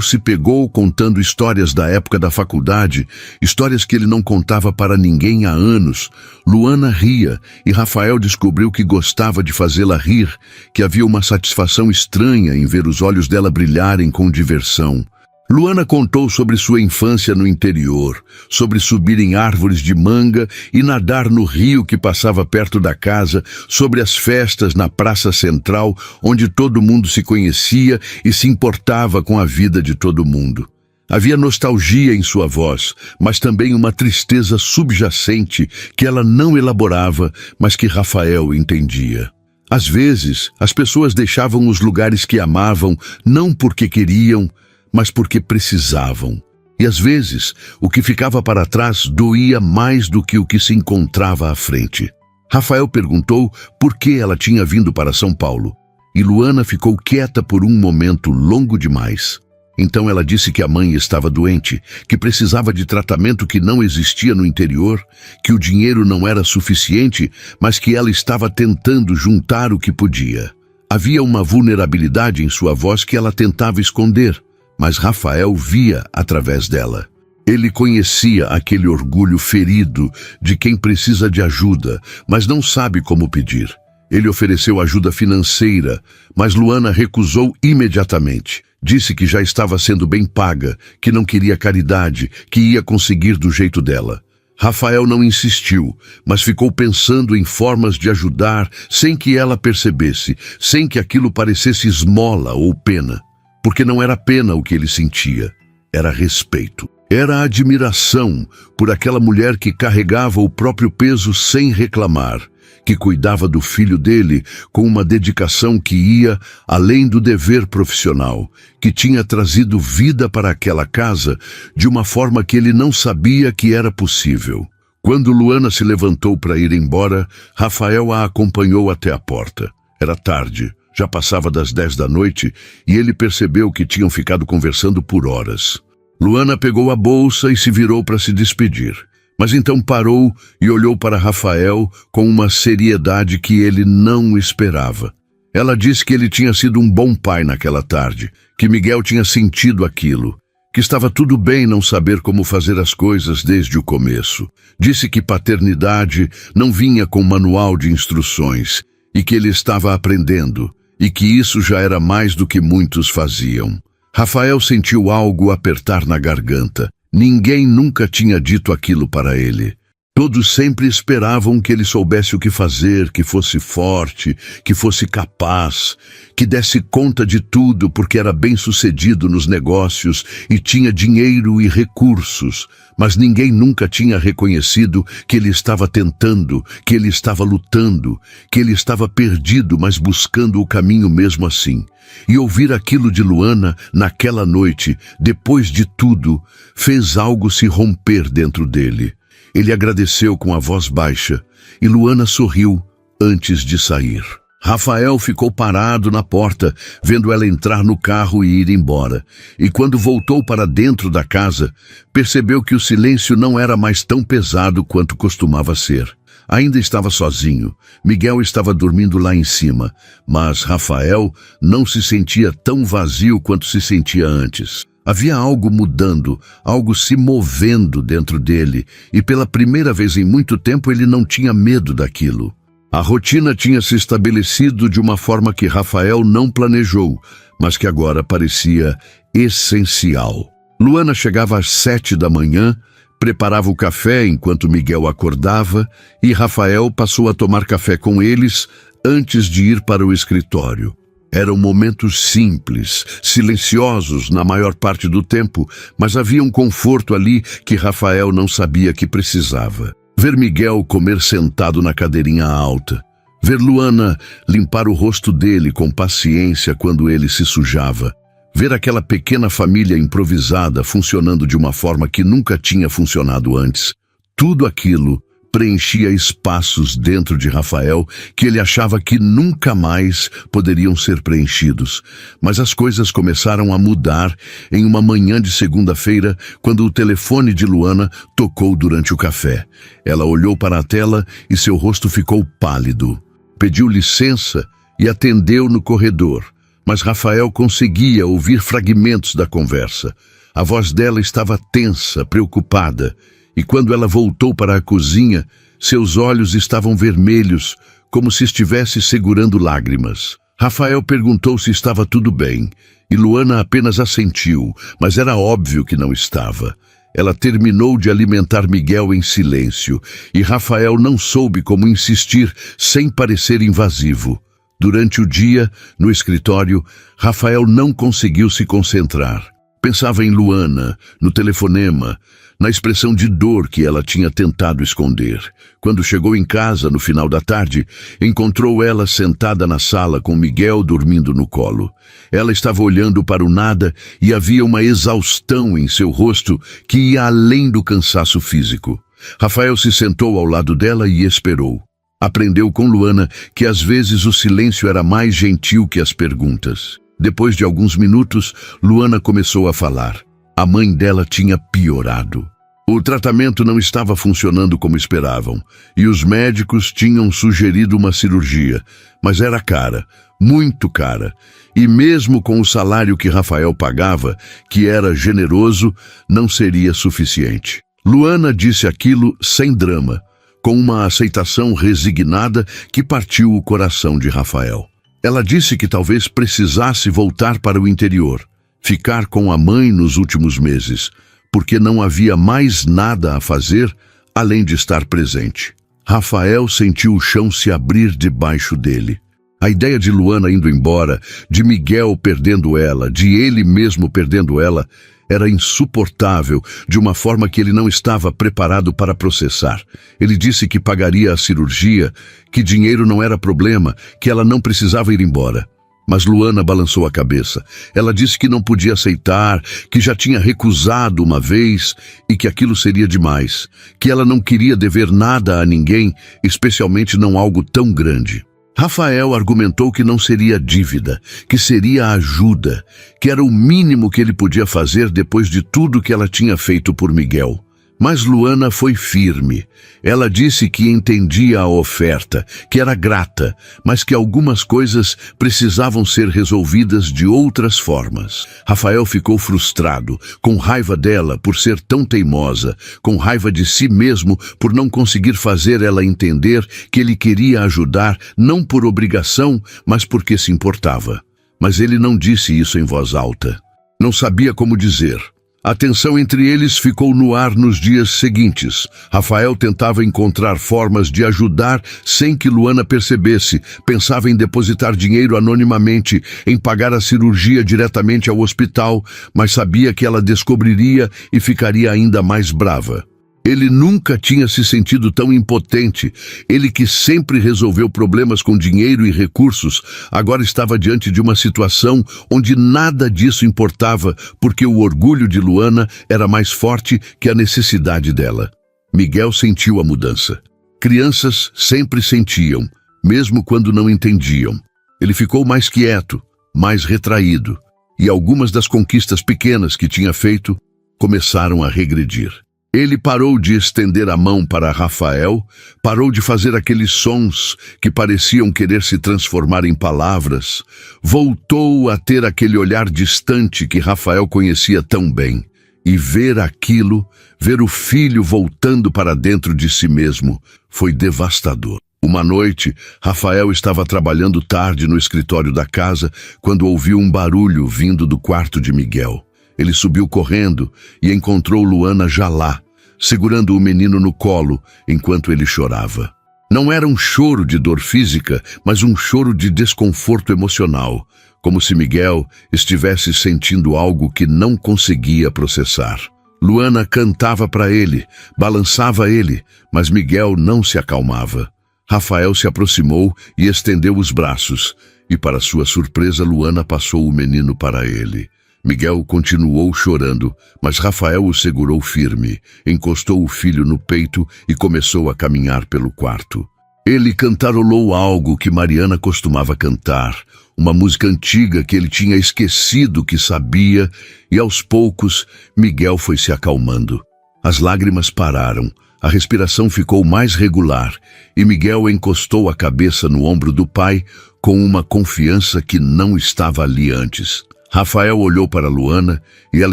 se pegou contando histórias da época da faculdade, histórias que ele não contava para ninguém há anos. Luana ria e Rafael descobriu que gostava de fazê-la rir, que havia uma satisfação estranha em ver os olhos dela brilharem com diversão. Luana contou sobre sua infância no interior, sobre subir em árvores de manga e nadar no rio que passava perto da casa, sobre as festas na praça central, onde todo mundo se conhecia e se importava com a vida de todo mundo. Havia nostalgia em sua voz, mas também uma tristeza subjacente que ela não elaborava, mas que Rafael entendia. Às vezes, as pessoas deixavam os lugares que amavam, não porque queriam, mas porque precisavam. E às vezes, o que ficava para trás doía mais do que o que se encontrava à frente. Rafael perguntou por que ela tinha vindo para São Paulo, e Luana ficou quieta por um momento longo demais. Então ela disse que a mãe estava doente, que precisava de tratamento que não existia no interior, que o dinheiro não era suficiente, mas que ela estava tentando juntar o que podia. Havia uma vulnerabilidade em sua voz que ela tentava esconder, mas Rafael via através dela. Ele conhecia aquele orgulho ferido de quem precisa de ajuda, mas não sabe como pedir. Ele ofereceu ajuda financeira, mas Luana recusou imediatamente. Disse que já estava sendo bem paga, que não queria caridade, que ia conseguir do jeito dela. Rafael não insistiu, mas ficou pensando em formas de ajudar sem que ela percebesse, sem que aquilo parecesse esmola ou pena. Porque não era pena o que ele sentia, era respeito. Era admiração por aquela mulher que carregava o próprio peso sem reclamar, que cuidava do filho dele com uma dedicação que ia além do dever profissional, que tinha trazido vida para aquela casa de uma forma que ele não sabia que era possível. Quando Luana se levantou para ir embora, Rafael a acompanhou até a porta. Era tarde. Já passava das 10 da noite e ele percebeu que tinham ficado conversando por horas. Luana pegou a bolsa e se virou para se despedir. Mas então parou e olhou para Rafael com uma seriedade que ele não esperava. Ela disse que ele tinha sido um bom pai naquela tarde, que Miguel tinha sentido aquilo, que estava tudo bem não saber como fazer as coisas desde o começo. Disse que paternidade não vinha com manual de instruções e que ele estava aprendendo, e que isso já era mais do que muitos faziam. Rafael sentiu algo apertar na garganta. Ninguém nunca tinha dito aquilo para ele. Todos sempre esperavam que ele soubesse o que fazer, que fosse forte, que fosse capaz, que desse conta de tudo porque era bem-sucedido nos negócios e tinha dinheiro e recursos. Mas ninguém nunca tinha reconhecido que ele estava tentando, que ele estava lutando, que ele estava perdido, mas buscando o caminho mesmo assim. E ouvir aquilo de Luana naquela noite, depois de tudo, fez algo se romper dentro dele. Ele agradeceu com a voz baixa e Luana sorriu antes de sair. Rafael ficou parado na porta, vendo ela entrar no carro e ir embora. E quando voltou para dentro da casa, percebeu que o silêncio não era mais tão pesado quanto costumava ser. Ainda estava sozinho. Miguel estava dormindo lá em cima, mas Rafael não se sentia tão vazio quanto se sentia antes. Havia algo mudando, algo se movendo dentro dele, e pela primeira vez em muito tempo ele não tinha medo daquilo. A rotina tinha se estabelecido de uma forma que Rafael não planejou, mas que agora parecia essencial. Luana chegava às 7 da manhã, preparava o café enquanto Miguel acordava, e Rafael passou a tomar café com eles antes de ir para o escritório. Eram momentos simples, silenciosos na maior parte do tempo, mas havia um conforto ali que Rafael não sabia que precisava. Ver Miguel comer sentado na cadeirinha alta. Ver Luana limpar o rosto dele com paciência quando ele se sujava. Ver aquela pequena família improvisada funcionando de uma forma que nunca tinha funcionado antes, tudo aquilo preenchia espaços dentro de Rafael que ele achava que nunca mais poderiam ser preenchidos. Mas as coisas começaram a mudar em uma manhã de segunda-feira, quando o telefone de Luana tocou durante o café. Ela olhou para a tela e seu rosto ficou pálido. Pediu licença e atendeu no corredor, mas Rafael conseguia ouvir fragmentos da conversa. A voz dela estava tensa, preocupada. E quando ela voltou para a cozinha, seus olhos estavam vermelhos, como se estivesse segurando lágrimas. Rafael perguntou se estava tudo bem, e Luana apenas assentiu, mas era óbvio que não estava. Ela terminou de alimentar Miguel em silêncio, e Rafael não soube como insistir sem parecer invasivo. Durante o dia, no escritório, Rafael não conseguiu se concentrar. Pensava em Luana, no telefonema, na expressão de dor que ela tinha tentado esconder. Quando chegou em casa, no final da tarde, encontrou ela sentada na sala com Miguel dormindo no colo. Ela estava olhando para o nada e havia uma exaustão em seu rosto que ia além do cansaço físico. Rafael se sentou ao lado dela e esperou. Aprendeu com Luana que às vezes o silêncio era mais gentil que as perguntas. Depois de alguns minutos, Luana começou a falar. A mãe dela tinha piorado. O tratamento não estava funcionando como esperavam, e os médicos tinham sugerido uma cirurgia, mas era cara, muito cara, e mesmo com o salário que Rafael pagava, que era generoso, não seria suficiente. Luana disse aquilo sem drama, com uma aceitação resignada que partiu o coração de Rafael. Ela disse que talvez precisasse voltar para o interior, ficar com a mãe nos últimos meses, porque não havia mais nada a fazer além de estar presente. Rafael sentiu o chão se abrir debaixo dele. A ideia de Luana indo embora, de Miguel perdendo ela, de ele mesmo perdendo ela, era insuportável, de uma forma que ele não estava preparado para processar. Ele disse que pagaria a cirurgia, que dinheiro não era problema, que ela não precisava ir embora. Mas Luana balançou a cabeça. Ela disse que não podia aceitar, que já tinha recusado uma vez e que aquilo seria demais, que ela não queria dever nada a ninguém, especialmente não algo tão grande. Rafael argumentou que não seria dívida, que seria ajuda, que era o mínimo que ele podia fazer depois de tudo que ela tinha feito por Miguel. Mas Luana foi firme. Ela disse que entendia a oferta, que era grata, mas que algumas coisas precisavam ser resolvidas de outras formas. Rafael ficou frustrado, com raiva dela por ser tão teimosa, com raiva de si mesmo por não conseguir fazer ela entender que ele queria ajudar não por obrigação, mas porque se importava. Mas ele não disse isso em voz alta. Não sabia como dizer. A tensão entre eles ficou no ar nos dias seguintes. Rafael tentava encontrar formas de ajudar sem que Luana percebesse. Pensava em depositar dinheiro anonimamente, em pagar a cirurgia diretamente ao hospital, mas sabia que ela descobriria e ficaria ainda mais brava. Ele nunca tinha se sentido tão impotente. Ele que sempre resolveu problemas com dinheiro e recursos, agora estava diante de uma situação onde nada disso importava, porque o orgulho de Luana era mais forte que a necessidade dela. Miguel sentiu a mudança. Crianças sempre sentiam, mesmo quando não entendiam. Ele ficou mais quieto, mais retraído, e algumas das conquistas pequenas que tinha feito começaram a regredir. Ele parou de estender a mão para Rafael, parou de fazer aqueles sons que pareciam querer se transformar em palavras, voltou a ter aquele olhar distante que Rafael conhecia tão bem. E ver aquilo, ver o filho voltando para dentro de si mesmo, foi devastador. Uma noite, Rafael estava trabalhando tarde no escritório da casa quando ouviu um barulho vindo do quarto de Miguel. Ele subiu correndo e encontrou Luana já lá, segurando o menino no colo enquanto ele chorava. Não era um choro de dor física, mas um choro de desconforto emocional, como se Miguel estivesse sentindo algo que não conseguia processar. Luana cantava para ele, balançava ele, mas Miguel não se acalmava. Rafael se aproximou e estendeu os braços, e para sua surpresa Luana passou o menino para ele. Miguel continuou chorando, mas Rafael o segurou firme, encostou o filho no peito e começou a caminhar pelo quarto. Ele cantarolou algo que Mariana costumava cantar, uma música antiga que ele tinha esquecido que sabia, e aos poucos Miguel foi se acalmando. As lágrimas pararam, a respiração ficou mais regular, e Miguel encostou a cabeça no ombro do pai com uma confiança que não estava ali antes. Rafael olhou para Luana e ela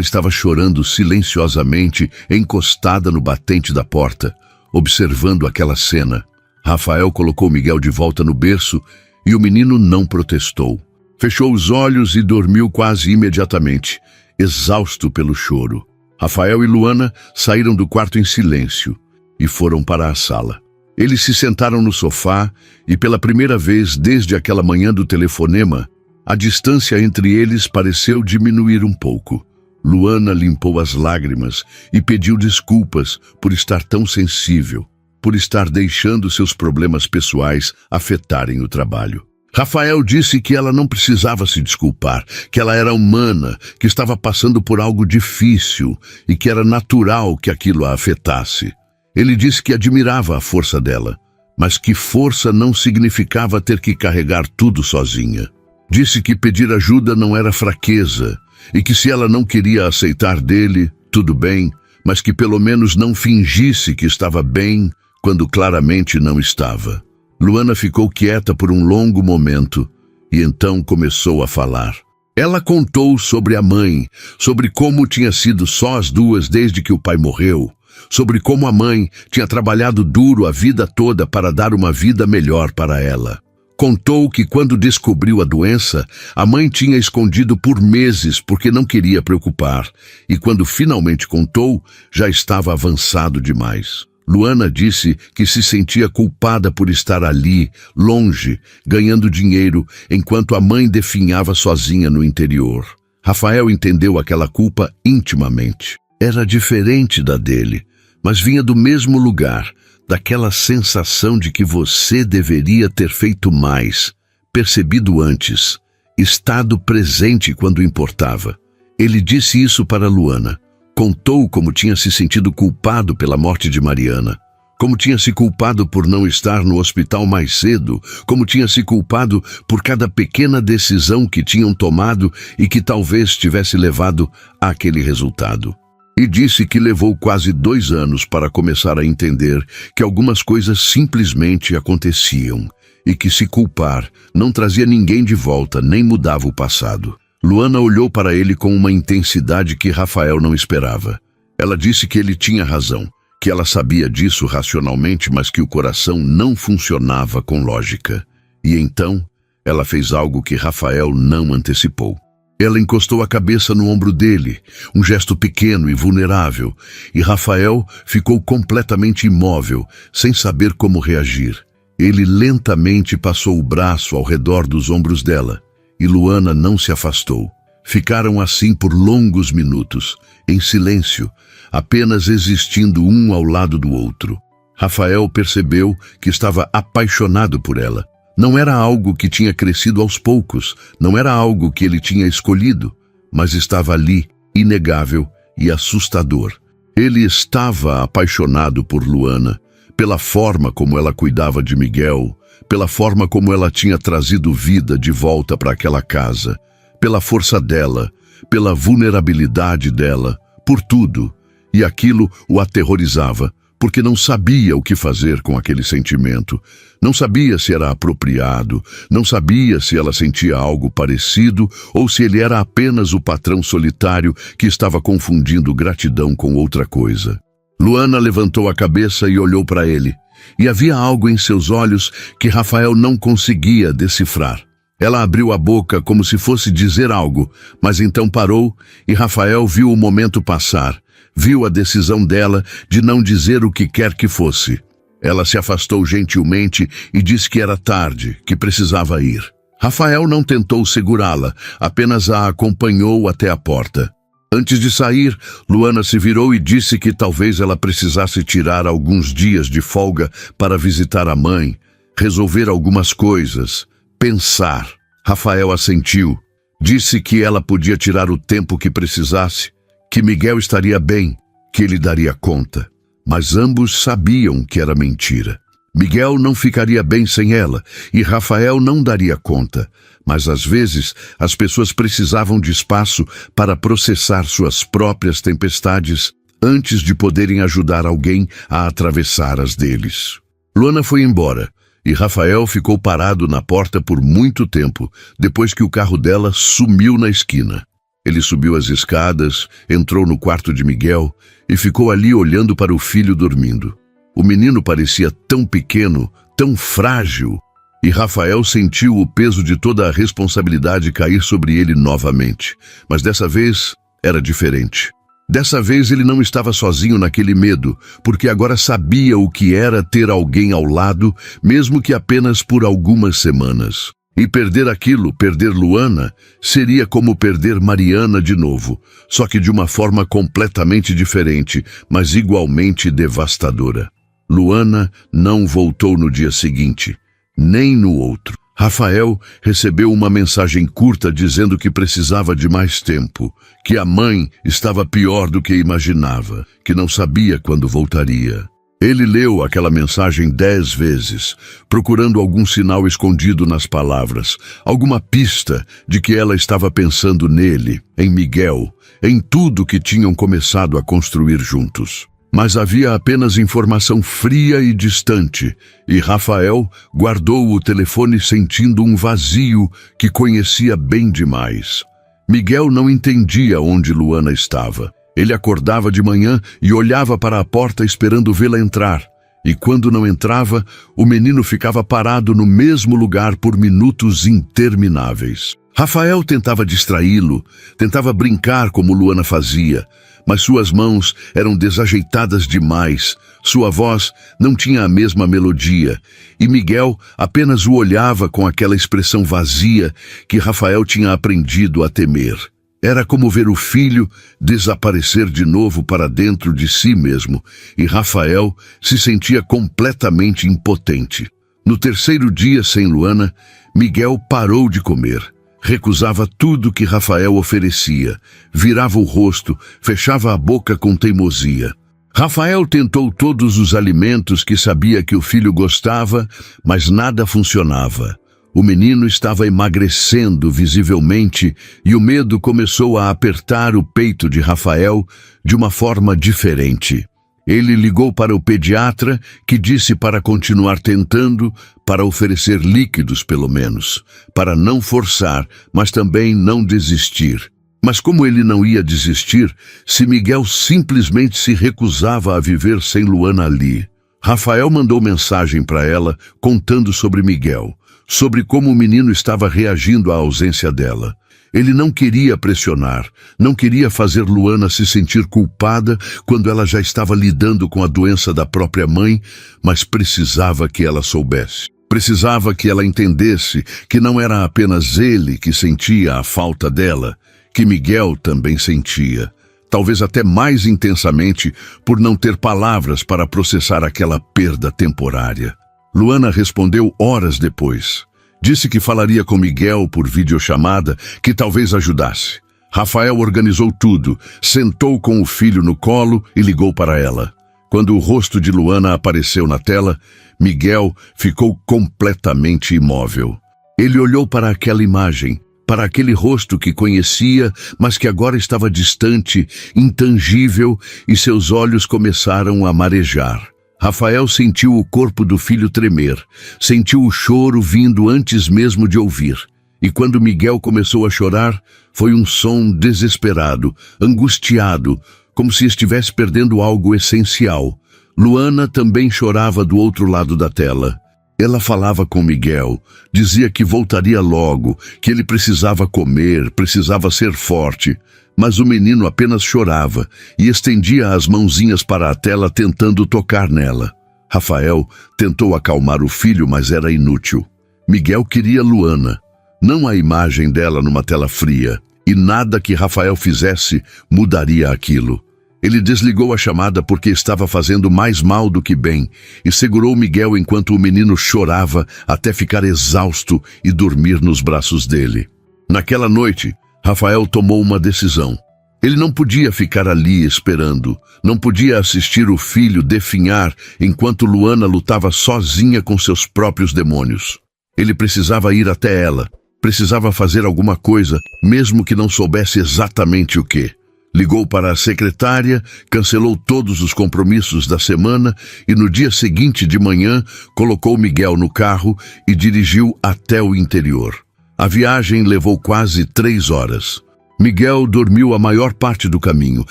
estava chorando silenciosamente, encostada no batente da porta, observando aquela cena. Rafael colocou Miguel de volta no berço e o menino não protestou. Fechou os olhos e dormiu quase imediatamente, exausto pelo choro. Rafael e Luana saíram do quarto em silêncio e foram para a sala. Eles se sentaram no sofá e, pela primeira vez desde aquela manhã do telefonema, a distância entre eles pareceu diminuir um pouco. Luana limpou as lágrimas e pediu desculpas por estar tão sensível, por estar deixando seus problemas pessoais afetarem o trabalho. Rafael disse que ela não precisava se desculpar, que ela era humana, que estava passando por algo difícil e que era natural que aquilo a afetasse. Ele disse que admirava a força dela, mas que força não significava ter que carregar tudo sozinha. Disse que pedir ajuda não era fraqueza e que se ela não queria aceitar dele, tudo bem, mas que pelo menos não fingisse que estava bem quando claramente não estava. Luana ficou quieta por um longo momento e então começou a falar. Ela contou sobre a mãe, sobre como tinha sido só as duas desde que o pai morreu, sobre como a mãe tinha trabalhado duro a vida toda para dar uma vida melhor para ela. Contou que quando descobriu a doença, a mãe tinha escondido por meses porque não queria preocupar, e quando finalmente contou, já estava avançado demais. Luana disse que se sentia culpada por estar ali, longe, ganhando dinheiro, enquanto a mãe definhava sozinha no interior. Rafael entendeu aquela culpa intimamente. Era diferente da dele, mas vinha do mesmo lugar, daquela sensação de que você deveria ter feito mais, percebido antes, estado presente quando importava. Ele disse isso para Luana. Contou como tinha se sentido culpado pela morte de Mariana, como tinha se culpado por não estar no hospital mais cedo, como tinha se culpado por cada pequena decisão que tinham tomado e que talvez tivesse levado àquele resultado. E disse que levou quase 2 anos para começar a entender que algumas coisas simplesmente aconteciam e que se culpar não trazia ninguém de volta nem mudava o passado. Luana olhou para ele com uma intensidade que Rafael não esperava. Ela disse que ele tinha razão, que ela sabia disso racionalmente, mas que o coração não funcionava com lógica. E então, ela fez algo que Rafael não antecipou. Ela encostou a cabeça no ombro dele, um gesto pequeno e vulnerável, e Rafael ficou completamente imóvel, sem saber como reagir. Ele lentamente passou o braço ao redor dos ombros dela, e Luana não se afastou. Ficaram assim por longos minutos, em silêncio, apenas existindo um ao lado do outro. Rafael percebeu que estava apaixonado por ela. Não era algo que tinha crescido aos poucos, não era algo que ele tinha escolhido, mas estava ali, inegável e assustador. Ele estava apaixonado por Luana, pela forma como ela cuidava de Miguel, pela forma como ela tinha trazido vida de volta para aquela casa, pela força dela, pela vulnerabilidade dela, por tudo. E aquilo o aterrorizava, porque não sabia o que fazer com aquele sentimento. Não sabia se era apropriado, não sabia se ela sentia algo parecido ou se ele era apenas o patrão solitário que estava confundindo gratidão com outra coisa. Luana levantou a cabeça e olhou para ele, e havia algo em seus olhos que Rafael não conseguia decifrar. Ela abriu a boca como se fosse dizer algo, mas então parou e Rafael viu o momento passar. Viu a decisão dela de não dizer o que quer que fosse. Ela se afastou gentilmente e disse que era tarde, que precisava ir. Rafael não tentou segurá-la, apenas a acompanhou até a porta. Antes de sair, Luana se virou e disse que talvez ela precisasse tirar alguns dias de folga para visitar a mãe, resolver algumas coisas, pensar. Rafael assentiu. Disse que ela podia tirar o tempo que precisasse, que Miguel estaria bem, que ele daria conta. Mas ambos sabiam que era mentira. Miguel não ficaria bem sem ela e Rafael não daria conta. Mas às vezes as pessoas precisavam de espaço para processar suas próprias tempestades antes de poderem ajudar alguém a atravessar as deles. Luana foi embora e Rafael ficou parado na porta por muito tempo, depois que o carro dela sumiu na esquina. Ele subiu as escadas, entrou no quarto de Miguel e ficou ali olhando para o filho dormindo. O menino parecia tão pequeno, tão frágil, e Rafael sentiu o peso de toda a responsabilidade cair sobre ele novamente. Mas dessa vez era diferente. Dessa vez ele não estava sozinho naquele medo, porque agora sabia o que era ter alguém ao lado, mesmo que apenas por algumas semanas. E perder aquilo, perder Luana, seria como perder Mariana de novo, só que de uma forma completamente diferente, mas igualmente devastadora. Luana não voltou no dia seguinte, nem no outro. Rafael recebeu uma mensagem curta dizendo que precisava de mais tempo, que a mãe estava pior do que imaginava, que não sabia quando voltaria. Ele leu aquela mensagem 10 vezes, procurando algum sinal escondido nas palavras, alguma pista de que ela estava pensando nele, em Miguel, em tudo que tinham começado a construir juntos. Mas havia apenas informação fria e distante, e Rafael guardou o telefone sentindo um vazio que conhecia bem demais. Miguel não entendia onde Luana estava. Ele acordava de manhã e olhava para a porta esperando vê-la entrar. E quando não entrava, o menino ficava parado no mesmo lugar por minutos intermináveis. Rafael tentava distraí-lo, tentava brincar como Luana fazia, mas suas mãos eram desajeitadas demais, sua voz não tinha a mesma melodia, e Miguel apenas o olhava com aquela expressão vazia que Rafael tinha aprendido a temer. Era como ver o filho desaparecer de novo para dentro de si mesmo, e Rafael se sentia completamente impotente. No terceiro dia sem Luana, Miguel parou de comer. Recusava tudo que Rafael oferecia, virava o rosto, fechava a boca com teimosia. Rafael tentou todos os alimentos que sabia que o filho gostava, mas nada funcionava. O menino estava emagrecendo visivelmente e o medo começou a apertar o peito de Rafael de uma forma diferente. Ele ligou para o pediatra, que disse para continuar tentando, para oferecer líquidos pelo menos, para não forçar, mas também não desistir. Mas como ele não ia desistir, se Miguel simplesmente se recusava a viver sem Luana ali? Rafael mandou mensagem para ela, contando sobre Miguel, sobre como o menino estava reagindo à ausência dela. Ele não queria pressionar, não queria fazer Luana se sentir culpada quando ela já estava lidando com a doença da própria mãe, mas precisava que ela soubesse. Precisava que ela entendesse que não era apenas ele que sentia a falta dela, que Miguel também sentia, talvez até mais intensamente por não ter palavras para processar aquela perda temporária. Luana respondeu horas depois. Disse que falaria com Miguel por videochamada, que talvez ajudasse. Rafael organizou tudo, sentou com o filho no colo e ligou para ela. Quando o rosto de Luana apareceu na tela, Miguel ficou completamente imóvel. Ele olhou para aquela imagem, para aquele rosto que conhecia, mas que agora estava distante, intangível, e seus olhos começaram a marejar. Rafael sentiu o corpo do filho tremer, sentiu o choro vindo antes mesmo de ouvir. E quando Miguel começou a chorar, foi um som desesperado, angustiado, como se estivesse perdendo algo essencial. Luana também chorava do outro lado da tela. Ela falava com Miguel, dizia que voltaria logo, que ele precisava comer, precisava ser forte. Mas o menino apenas chorava e estendia as mãozinhas para a tela tentando tocar nela. Rafael tentou acalmar o filho, mas era inútil. Miguel queria Luana, não a imagem dela numa tela fria, e nada que Rafael fizesse mudaria aquilo. Ele desligou a chamada porque estava fazendo mais mal do que bem e segurou Miguel enquanto o menino chorava até ficar exausto e dormir nos braços dele. Naquela noite, Rafael tomou uma decisão. Ele não podia ficar ali esperando, não podia assistir o filho definhar enquanto Luana lutava sozinha com seus próprios demônios. Ele precisava ir até ela, precisava fazer alguma coisa, mesmo que não soubesse exatamente o quê. Ligou para a secretária, cancelou todos os compromissos da semana e no dia seguinte de manhã colocou Miguel no carro e dirigiu até o interior. A viagem levou quase 3 horas. Miguel dormiu a maior parte do caminho,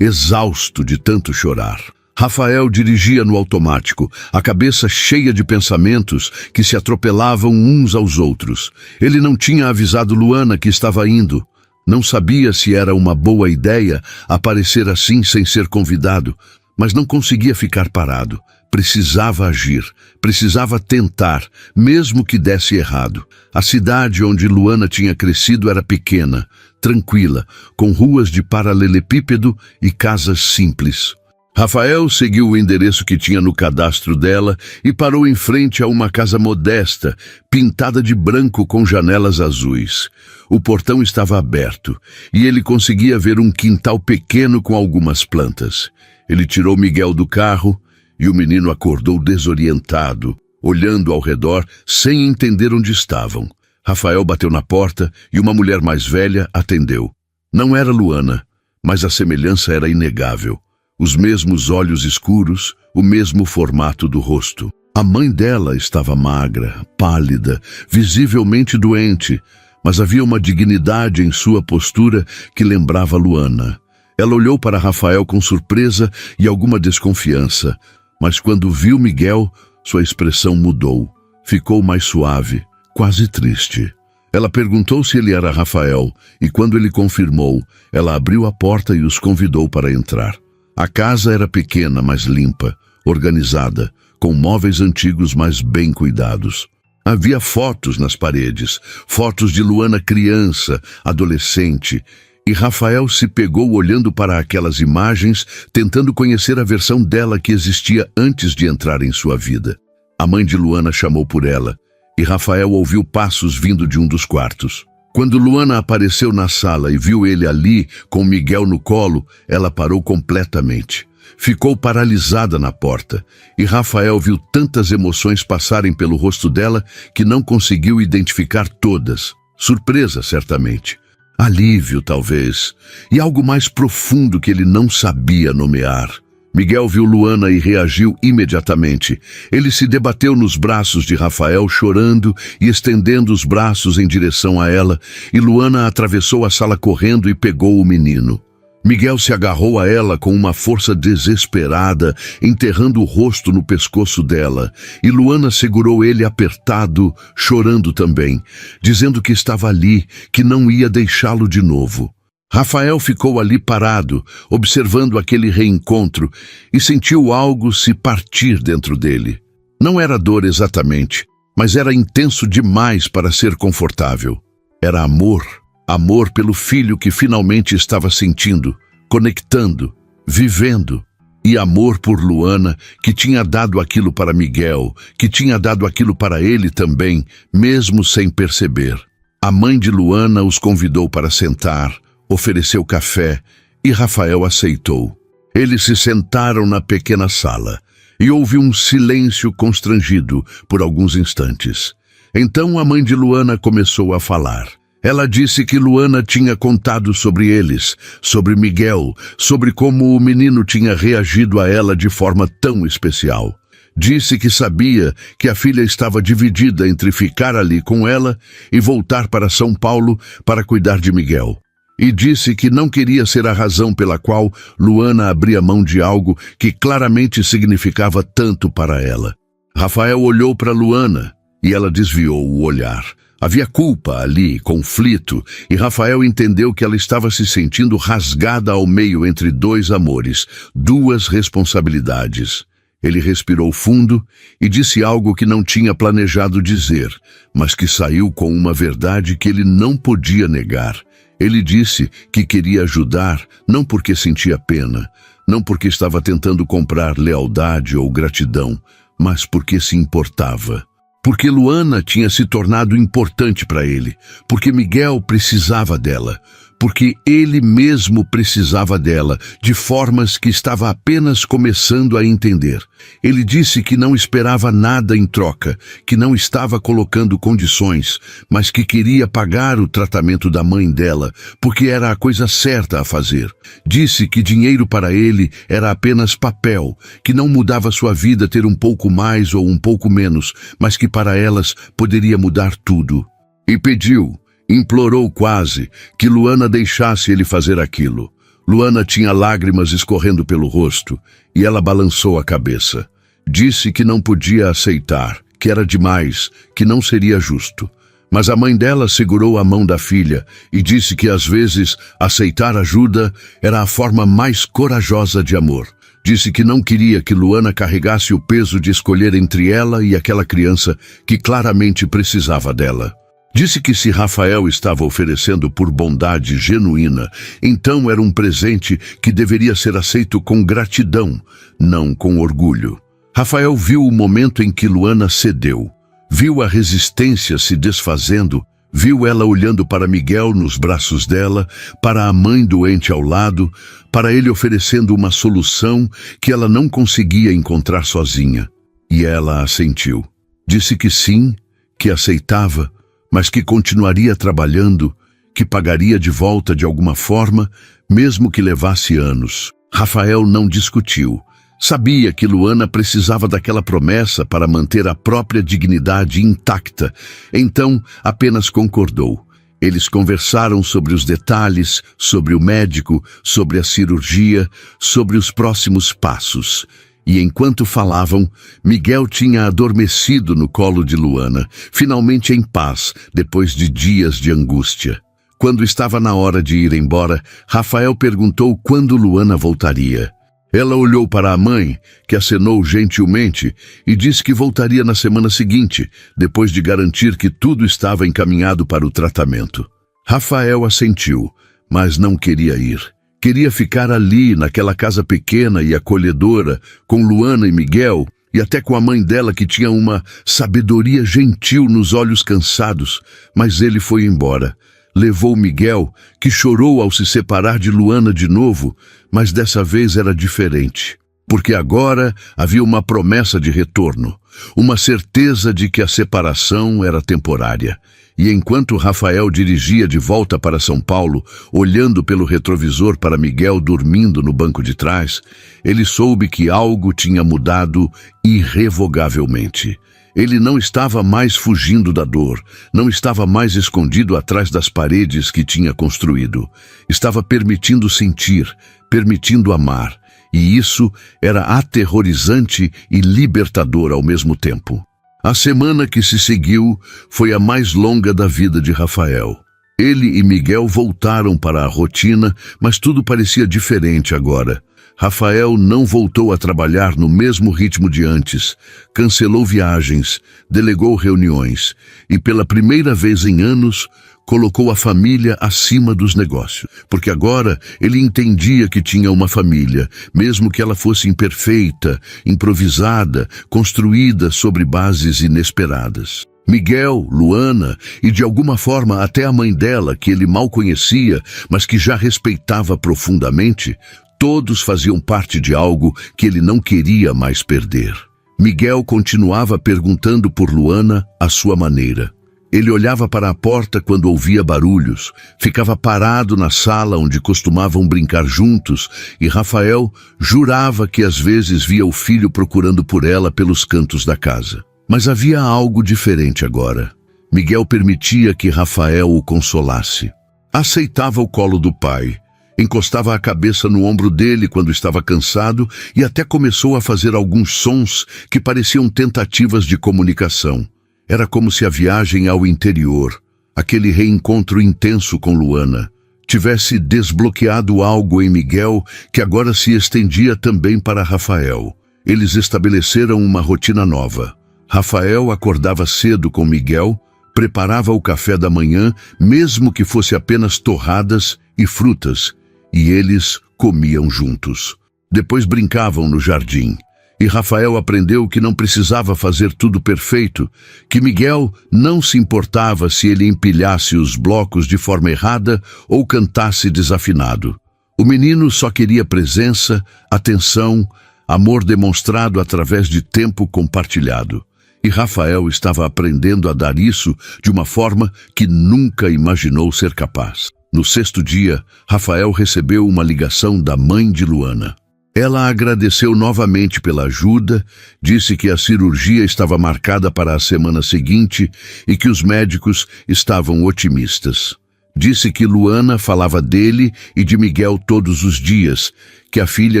exausto de tanto chorar. Rafael dirigia no automático, a cabeça cheia de pensamentos que se atropelavam uns aos outros. Ele não tinha avisado Luana que estava indo. Não sabia se era uma boa ideia aparecer assim sem ser convidado, mas não conseguia ficar parado. Precisava agir, precisava tentar, mesmo que desse errado. A cidade onde Luana tinha crescido era pequena, tranquila, com ruas de paralelepípedo e casas simples. Rafael seguiu o endereço que tinha no cadastro dela e parou em frente a uma casa modesta, pintada de branco com janelas azuis. O portão estava aberto e ele conseguia ver um quintal pequeno com algumas plantas. Ele tirou Miguel do carro e o menino acordou desorientado, olhando ao redor sem entender onde estavam. Rafael bateu na porta e uma mulher mais velha atendeu. Não era Luana, mas a semelhança era inegável. Os mesmos olhos escuros, o mesmo formato do rosto. A mãe dela estava magra, pálida, visivelmente doente, mas havia uma dignidade em sua postura que lembrava Luana. Ela olhou para Rafael com surpresa e alguma desconfiança, mas quando viu Miguel, sua expressão mudou. Ficou mais suave, quase triste. Ela perguntou se ele era Rafael, e quando ele confirmou, ela abriu a porta e os convidou para entrar. A casa era pequena, mas limpa, organizada, com móveis antigos, mas bem cuidados. Havia fotos nas paredes, fotos de Luana criança, adolescente, e Rafael se pegou olhando para aquelas imagens, tentando conhecer a versão dela que existia antes de entrar em sua vida. A mãe de Luana chamou por ela, e Rafael ouviu passos vindo de um dos quartos. Quando Luana apareceu na sala e viu ele ali, com Miguel no colo, ela parou completamente. Ficou paralisada na porta, e Rafael viu tantas emoções passarem pelo rosto dela que não conseguiu identificar todas. Surpresa, certamente. Alívio, talvez. E algo mais profundo que ele não sabia nomear. Miguel viu Luana e reagiu imediatamente. Ele se debateu nos braços de Rafael, chorando e estendendo os braços em direção a ela, e Luana atravessou a sala correndo e pegou o menino. Miguel se agarrou a ela com uma força desesperada, enterrando o rosto no pescoço dela, e Luana segurou ele apertado, chorando também, dizendo que estava ali, que não ia deixá-lo de novo. Rafael ficou ali parado, observando aquele reencontro, e sentiu algo se partir dentro dele. Não era dor exatamente, mas era intenso demais para ser confortável. Era amor, amor pelo filho que finalmente estava sentindo, conectando, vivendo. E amor por Luana, que tinha dado aquilo para Miguel, que tinha dado aquilo para ele também, mesmo sem perceber. A mãe de Luana os convidou para sentar, ofereceu café e Rafael aceitou. Eles se sentaram na pequena sala e houve um silêncio constrangido por alguns instantes. Então a mãe de Luana começou a falar. Ela disse que Luana tinha contado sobre eles, sobre Miguel, sobre como o menino tinha reagido a ela de forma tão especial. Disse que sabia que a filha estava dividida entre ficar ali com ela e voltar para São Paulo para cuidar de Miguel. E disse que não queria ser a razão pela qual Luana abria mão de algo que claramente significava tanto para ela. Rafael olhou para Luana e ela desviou o olhar. Havia culpa ali, conflito, e Rafael entendeu que ela estava se sentindo rasgada ao meio entre 2 amores, 2 responsabilidades. Ele respirou fundo e disse algo que não tinha planejado dizer, mas que saiu com uma verdade que ele não podia negar. Ele disse que queria ajudar, não porque sentia pena, não porque estava tentando comprar lealdade ou gratidão, mas porque se importava. porque Luana tinha se tornado importante para ele, porque Miguel precisava dela, porque ele mesmo precisava dela, de formas que estava apenas começando a entender. Ele disse que não esperava nada em troca, que não estava colocando condições, mas que queria pagar o tratamento da mãe dela, porque era a coisa certa a fazer. Disse que dinheiro para ele era apenas papel, que não mudava sua vida ter um pouco mais ou um pouco menos, mas que para elas poderia mudar tudo. E pediu, implorou quase, que Luana deixasse ele fazer aquilo. Luana tinha lágrimas escorrendo pelo rosto, e ela balançou a cabeça. Disse que não podia aceitar, que era demais, que não seria justo. Mas a mãe dela segurou a mão da filha e disse que às vezes aceitar ajuda era a forma mais corajosa de amor. Disse que não queria que Luana carregasse o peso de escolher entre ela e aquela criança que claramente precisava dela. Disse que se Rafael estava oferecendo por bondade genuína, então era um presente que deveria ser aceito com gratidão, não com orgulho. Rafael viu o momento em que Luana cedeu, viu a resistência se desfazendo, viu ela olhando para Miguel nos braços dela, para a mãe doente ao lado, para ele oferecendo uma solução que ela não conseguia encontrar sozinha. E ela assentiu. Disse que sim, que aceitava, mas que continuaria trabalhando, que pagaria de volta de alguma forma, mesmo que levasse anos. Rafael não discutiu. Sabia que Luana precisava daquela promessa para manter a própria dignidade intacta, então apenas concordou. Eles conversaram sobre os detalhes, sobre o médico, sobre a cirurgia, sobre os próximos passos. E enquanto falavam, Miguel tinha adormecido no colo de Luana, finalmente em paz, depois de dias de angústia. Quando estava na hora de ir embora, Rafael perguntou quando Luana voltaria. Ela olhou para a mãe, que acenou gentilmente, e disse que voltaria na semana seguinte, depois de garantir que tudo estava encaminhado para o tratamento. Rafael assentiu, mas não queria ir. Queria ficar ali, naquela casa pequena e acolhedora, com Luana e Miguel, e até com a mãe dela que tinha uma sabedoria gentil nos olhos cansados, mas ele foi embora. Levou Miguel, que chorou ao se separar de Luana de novo, mas dessa vez era diferente, porque agora havia uma promessa de retorno, uma certeza de que a separação era temporária. E enquanto Rafael dirigia de volta para São Paulo, olhando pelo retrovisor para Miguel dormindo no banco de trás, ele soube que algo tinha mudado irrevogavelmente. Ele não estava mais fugindo da dor, não estava mais escondido atrás das paredes que tinha construído. Estava permitindo sentir, permitindo amar, e isso era aterrorizante e libertador ao mesmo tempo. A semana que se seguiu foi a mais longa da vida de Rafael. Ele e Miguel voltaram para a rotina, mas tudo parecia diferente agora. Rafael não voltou a trabalhar no mesmo ritmo de antes, cancelou viagens, delegou reuniões e, pela primeira vez em anos, colocou a família acima dos negócios, porque agora ele entendia que tinha uma família, mesmo que ela fosse imperfeita, improvisada, construída sobre bases inesperadas. Miguel, Luana e de alguma forma até a mãe dela, que ele mal conhecia, mas que já respeitava profundamente, todos faziam parte de algo que ele não queria mais perder. Miguel continuava perguntando por Luana à sua maneira. Ele olhava para a porta quando ouvia barulhos, ficava parado na sala onde costumavam brincar juntos, e Rafael jurava que às vezes via o filho procurando por ela pelos cantos da casa. Mas havia algo diferente agora. Miguel permitia que Rafael o consolasse. Aceitava o colo do pai, encostava a cabeça no ombro dele quando estava cansado e até começou a fazer alguns sons que pareciam tentativas de comunicação. Era como se a viagem ao interior, aquele reencontro intenso com Luana, tivesse desbloqueado algo em Miguel que agora se estendia também para Rafael. Eles estabeleceram uma rotina nova. Rafael acordava cedo com Miguel, preparava o café da manhã, mesmo que fosse apenas torradas e frutas, e eles comiam juntos. Depois brincavam no jardim. E Rafael aprendeu que não precisava fazer tudo perfeito, que Miguel não se importava se ele empilhasse os blocos de forma errada ou cantasse desafinado. O menino só queria presença, atenção, amor demonstrado através de tempo compartilhado. E Rafael estava aprendendo a dar isso de uma forma que nunca imaginou ser capaz. No 6º dia, Rafael recebeu uma ligação da mãe de Luana. Ela agradeceu novamente pela ajuda, disse que a cirurgia estava marcada para a semana seguinte e que os médicos estavam otimistas. Disse que Luana falava dele e de Miguel todos os dias, que a filha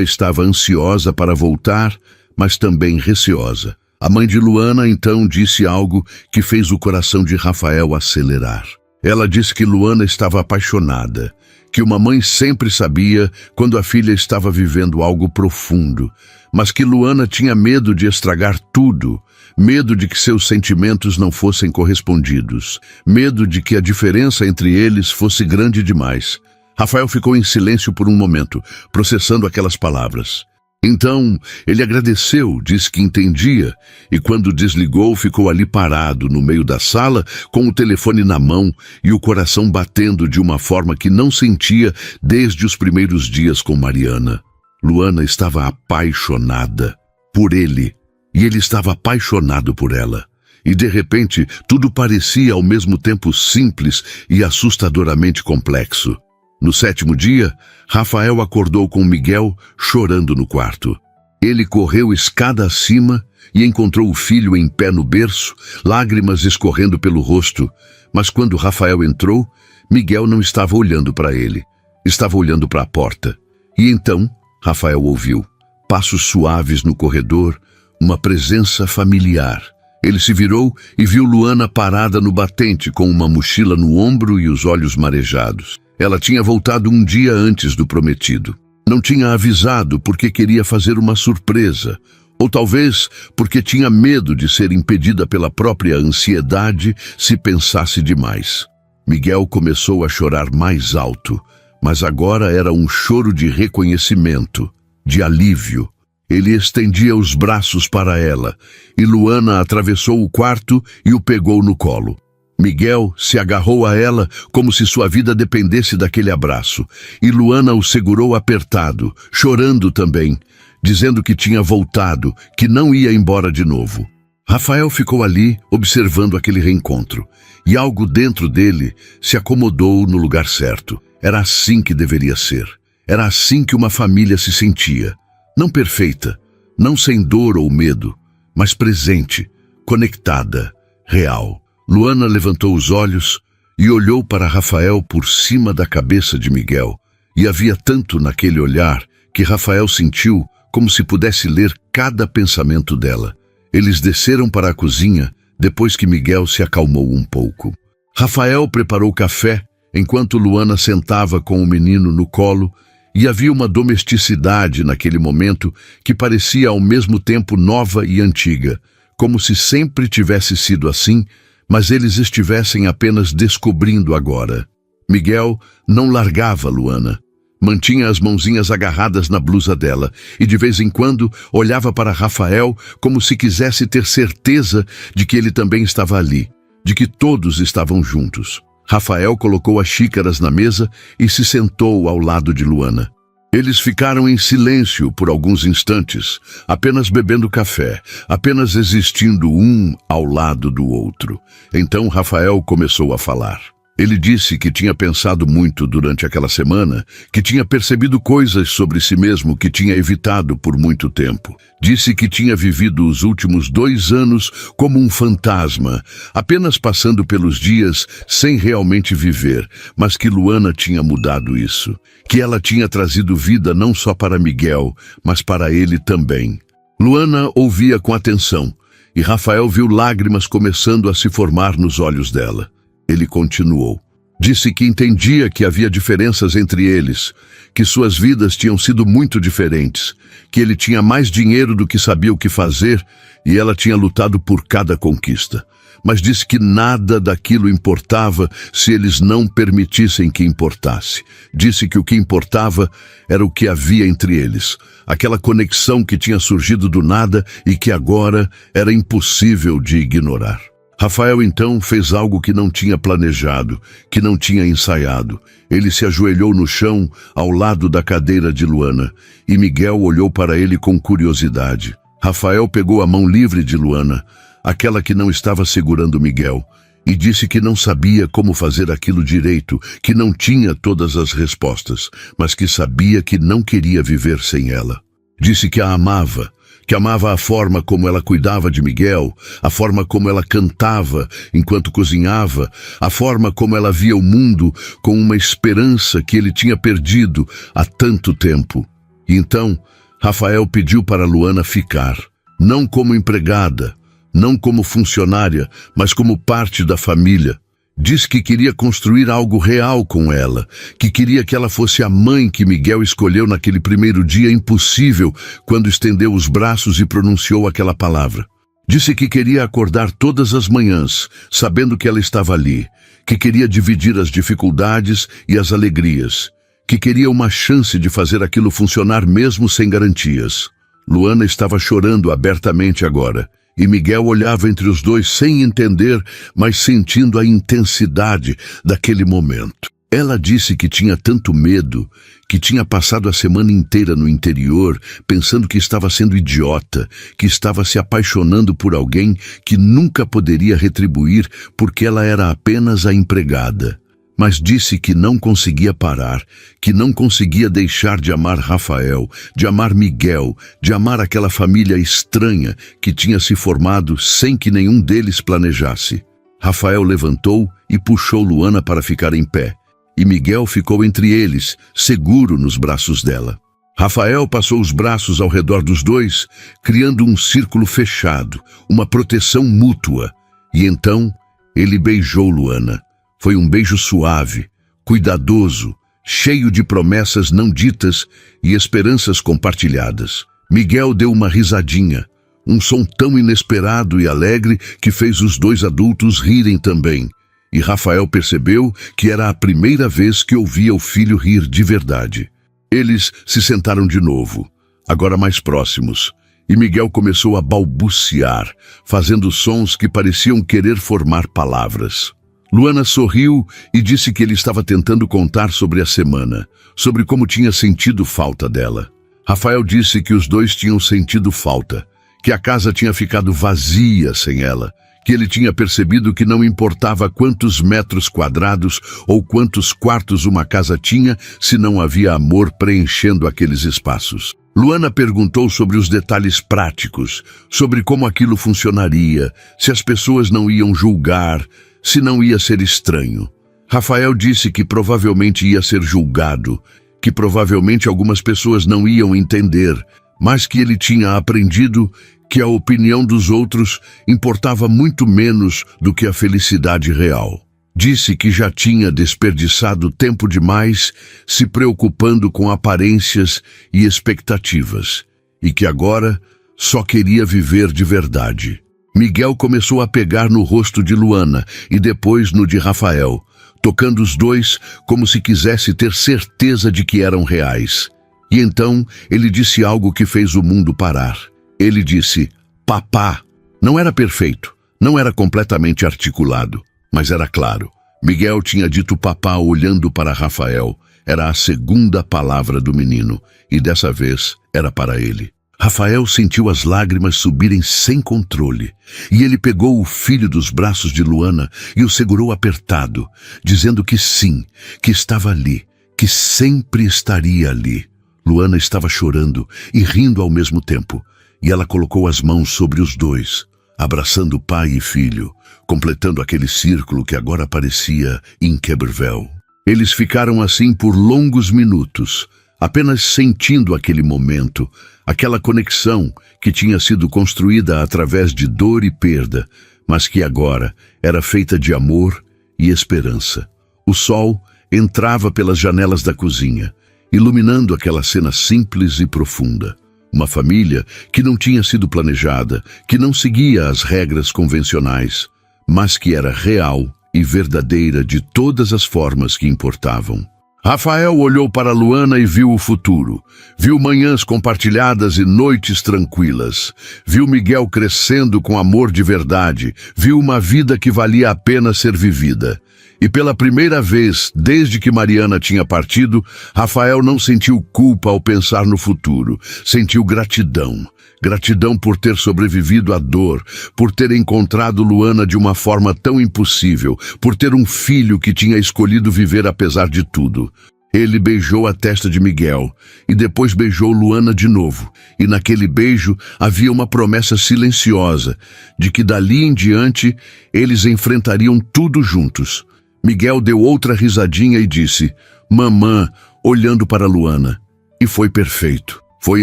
estava ansiosa para voltar, mas também receosa. A mãe de Luana então disse algo que fez o coração de Rafael acelerar. Ela disse que Luana estava apaixonada, que uma mãe sempre sabia quando a filha estava vivendo algo profundo, mas que Luana tinha medo de estragar tudo, medo de que seus sentimentos não fossem correspondidos, medo de que a diferença entre eles fosse grande demais. Rafael ficou em silêncio por um momento, processando aquelas palavras. Então, ele agradeceu, disse que entendia, e quando desligou, ficou ali parado no meio da sala, com o telefone na mão e o coração batendo de uma forma que não sentia desde os primeiros dias com Mariana. Luana estava apaixonada por ele, e ele estava apaixonado por ela. E de repente, tudo parecia ao mesmo tempo simples e assustadoramente complexo. No 7º dia, Rafael acordou com Miguel chorando no quarto. Ele correu escada acima e encontrou o filho em pé no berço, lágrimas escorrendo pelo rosto. Mas quando Rafael entrou, Miguel não estava olhando para ele. Estava olhando para a porta. E então, Rafael ouviu passos suaves no corredor, uma presença familiar. Ele se virou e viu Luana parada no batente com uma mochila no ombro e os olhos marejados. Ela tinha voltado um dia antes do prometido. Não tinha avisado porque queria fazer uma surpresa, ou talvez porque tinha medo de ser impedida pela própria ansiedade se pensasse demais. Miguel começou a chorar mais alto, mas agora era um choro de reconhecimento, de alívio. Ele estendia os braços para ela, e Luana atravessou o quarto e o pegou no colo. Miguel se agarrou a ela como se sua vida dependesse daquele abraço, e Luana o segurou apertado, chorando também, dizendo que tinha voltado, que não ia embora de novo. Rafael ficou ali, observando aquele reencontro, e algo dentro dele se acomodou no lugar certo. Era assim que deveria ser. Era assim que uma família se sentia. Não perfeita, não sem dor ou medo, mas presente, conectada, real. Luana levantou os olhos e olhou para Rafael por cima da cabeça de Miguel. E havia tanto naquele olhar que Rafael sentiu como se pudesse ler cada pensamento dela. Eles desceram para a cozinha depois que Miguel se acalmou um pouco. Rafael preparou café enquanto Luana sentava com o menino no colo, e havia uma domesticidade naquele momento que parecia ao mesmo tempo nova e antiga, como se sempre tivesse sido assim, mas eles estivessem apenas descobrindo agora. Miguel não largava Luana. Mantinha as mãozinhas agarradas na blusa dela e de vez em quando olhava para Rafael como se quisesse ter certeza de que ele também estava ali, de que todos estavam juntos. Rafael colocou as xícaras na mesa e se sentou ao lado de Luana. Eles ficaram em silêncio por alguns instantes, apenas bebendo café, apenas existindo um ao lado do outro. Então Rafael começou a falar. Ele disse que tinha pensado muito durante aquela semana, que tinha percebido coisas sobre si mesmo que tinha evitado por muito tempo. Disse que tinha vivido os últimos 2 anos como um fantasma, apenas passando pelos dias sem realmente viver, mas que Luana tinha mudado isso, que ela tinha trazido vida não só para Miguel, mas para ele também. Luana ouvia com atenção, e Rafael viu lágrimas começando a se formar nos olhos dela. Ele continuou. Disse que entendia que havia diferenças entre eles, que suas vidas tinham sido muito diferentes, que ele tinha mais dinheiro do que sabia o que fazer e ela tinha lutado por cada conquista. mas disse que nada daquilo importava se eles não permitissem que importasse. Disse que o que importava era o que havia entre eles, aquela conexão que tinha surgido do nada e que agora era impossível de ignorar. Rafael então fez algo que não tinha planejado, que não tinha ensaiado. Ele se ajoelhou no chão ao lado da cadeira de Luana e Miguel olhou para ele com curiosidade. Rafael pegou a mão livre de Luana, aquela que não estava segurando Miguel, e disse que não sabia como fazer aquilo direito, que não tinha todas as respostas, mas que sabia que não queria viver sem ela. Disse que a amava, que amava a forma como ela cuidava de Miguel, a forma como ela cantava enquanto cozinhava, a forma como ela via o mundo com uma esperança que ele tinha perdido há tanto tempo. E então, Rafael pediu para Luana ficar, não como empregada, não como funcionária, mas como parte da família. Disse que queria construir algo real com ela, que queria que ela fosse a mãe que Miguel escolheu naquele primeiro dia impossível, quando estendeu os braços e pronunciou aquela palavra. Disse que queria acordar todas as manhãs, sabendo que ela estava ali, que queria dividir as dificuldades e as alegrias, que queria uma chance de fazer aquilo funcionar mesmo sem garantias. Luana estava chorando abertamente agora, e Miguel olhava entre os dois sem entender, mas sentindo a intensidade daquele momento. Ela disse que tinha tanto medo, que tinha passado a semana inteira no interior, pensando que estava sendo idiota, que estava se apaixonando por alguém que nunca poderia retribuir porque ela era apenas a empregada. Mas disse que não conseguia parar, que não conseguia deixar de amar Rafael, de amar Miguel, de amar aquela família estranha que tinha se formado sem que nenhum deles planejasse. Rafael levantou e puxou Luana para ficar em pé, e Miguel ficou entre eles, seguro nos braços dela. Rafael passou os braços ao redor dos dois, criando um círculo fechado, uma proteção mútua, e então ele beijou Luana. Foi um beijo suave, cuidadoso, cheio de promessas não ditas e esperanças compartilhadas. Miguel deu uma risadinha, um som tão inesperado e alegre que fez os dois adultos rirem também. E Rafael percebeu que era a primeira vez que ouvia o filho rir de verdade. Eles se sentaram de novo, agora mais próximos, e Miguel começou a balbuciar, fazendo sons que pareciam querer formar palavras. Luana sorriu e disse que ele estava tentando contar sobre a semana, sobre como tinha sentido falta dela. Rafael disse que os dois tinham sentido falta, que a casa tinha ficado vazia sem ela, que ele tinha percebido que não importava quantos metros quadrados ou quantos quartos uma casa tinha, se não havia amor preenchendo aqueles espaços. Luana perguntou sobre os detalhes práticos, sobre como aquilo funcionaria, se as pessoas não iam julgar, se não ia ser estranho. Rafael disse que provavelmente ia ser julgado, que provavelmente algumas pessoas não iam entender, mas que ele tinha aprendido que a opinião dos outros importava muito menos do que a felicidade real. Disse que já tinha desperdiçado tempo demais se preocupando com aparências e expectativas, e que agora só queria viver de verdade. Miguel começou a pegar no rosto de Luana e depois no de Rafael, tocando os dois como se quisesse ter certeza de que eram reais. E então ele disse algo que fez o mundo parar. Ele disse, papá. Não era perfeito, não era completamente articulado, mas era claro. Miguel tinha dito papá olhando para Rafael. Era a segunda palavra do menino, e dessa vez era para ele. Rafael sentiu as lágrimas subirem sem controle, e ele pegou o filho dos braços de Luana e o segurou apertado, dizendo que sim, que estava ali, que sempre estaria ali. Luana estava chorando e rindo ao mesmo tempo, e ela colocou as mãos sobre os dois, abraçando pai e filho, completando aquele círculo que agora parecia inquebrável. Eles ficaram assim por longos minutos, apenas sentindo aquele momento, aquela conexão que tinha sido construída através de dor e perda, mas que agora era feita de amor e esperança. O sol entrava pelas janelas da cozinha, iluminando aquela cena simples e profunda. Uma família que não tinha sido planejada, que não seguia as regras convencionais, mas que era real e verdadeira de todas as formas que importavam. Rafael olhou para Luana e viu o futuro. Viu manhãs compartilhadas e noites tranquilas. Viu Miguel crescendo com amor de verdade. Viu uma vida que valia a pena ser vivida. E pela primeira vez, desde que Mariana tinha partido, Rafael não sentiu culpa ao pensar no futuro. Sentiu gratidão. Gratidão por ter sobrevivido à dor, por ter encontrado Luana de uma forma tão impossível, por ter um filho que tinha escolhido viver apesar de tudo. Ele beijou a testa de Miguel e depois beijou Luana de novo. E naquele beijo havia uma promessa silenciosa de que dali em diante eles enfrentariam tudo juntos. Miguel deu outra risadinha e disse, mamã, olhando para Luana. E foi perfeito. Foi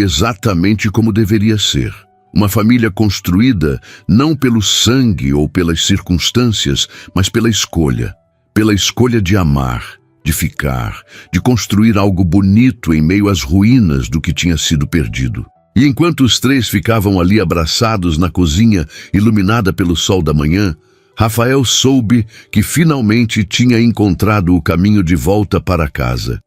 exatamente como deveria ser. Uma família construída não pelo sangue ou pelas circunstâncias, mas pela escolha. Pela escolha de amar, de ficar, de construir algo bonito em meio às ruínas do que tinha sido perdido. E enquanto os três ficavam ali abraçados na cozinha, iluminada pelo sol da manhã, Rafael soube que finalmente tinha encontrado o caminho de volta para casa.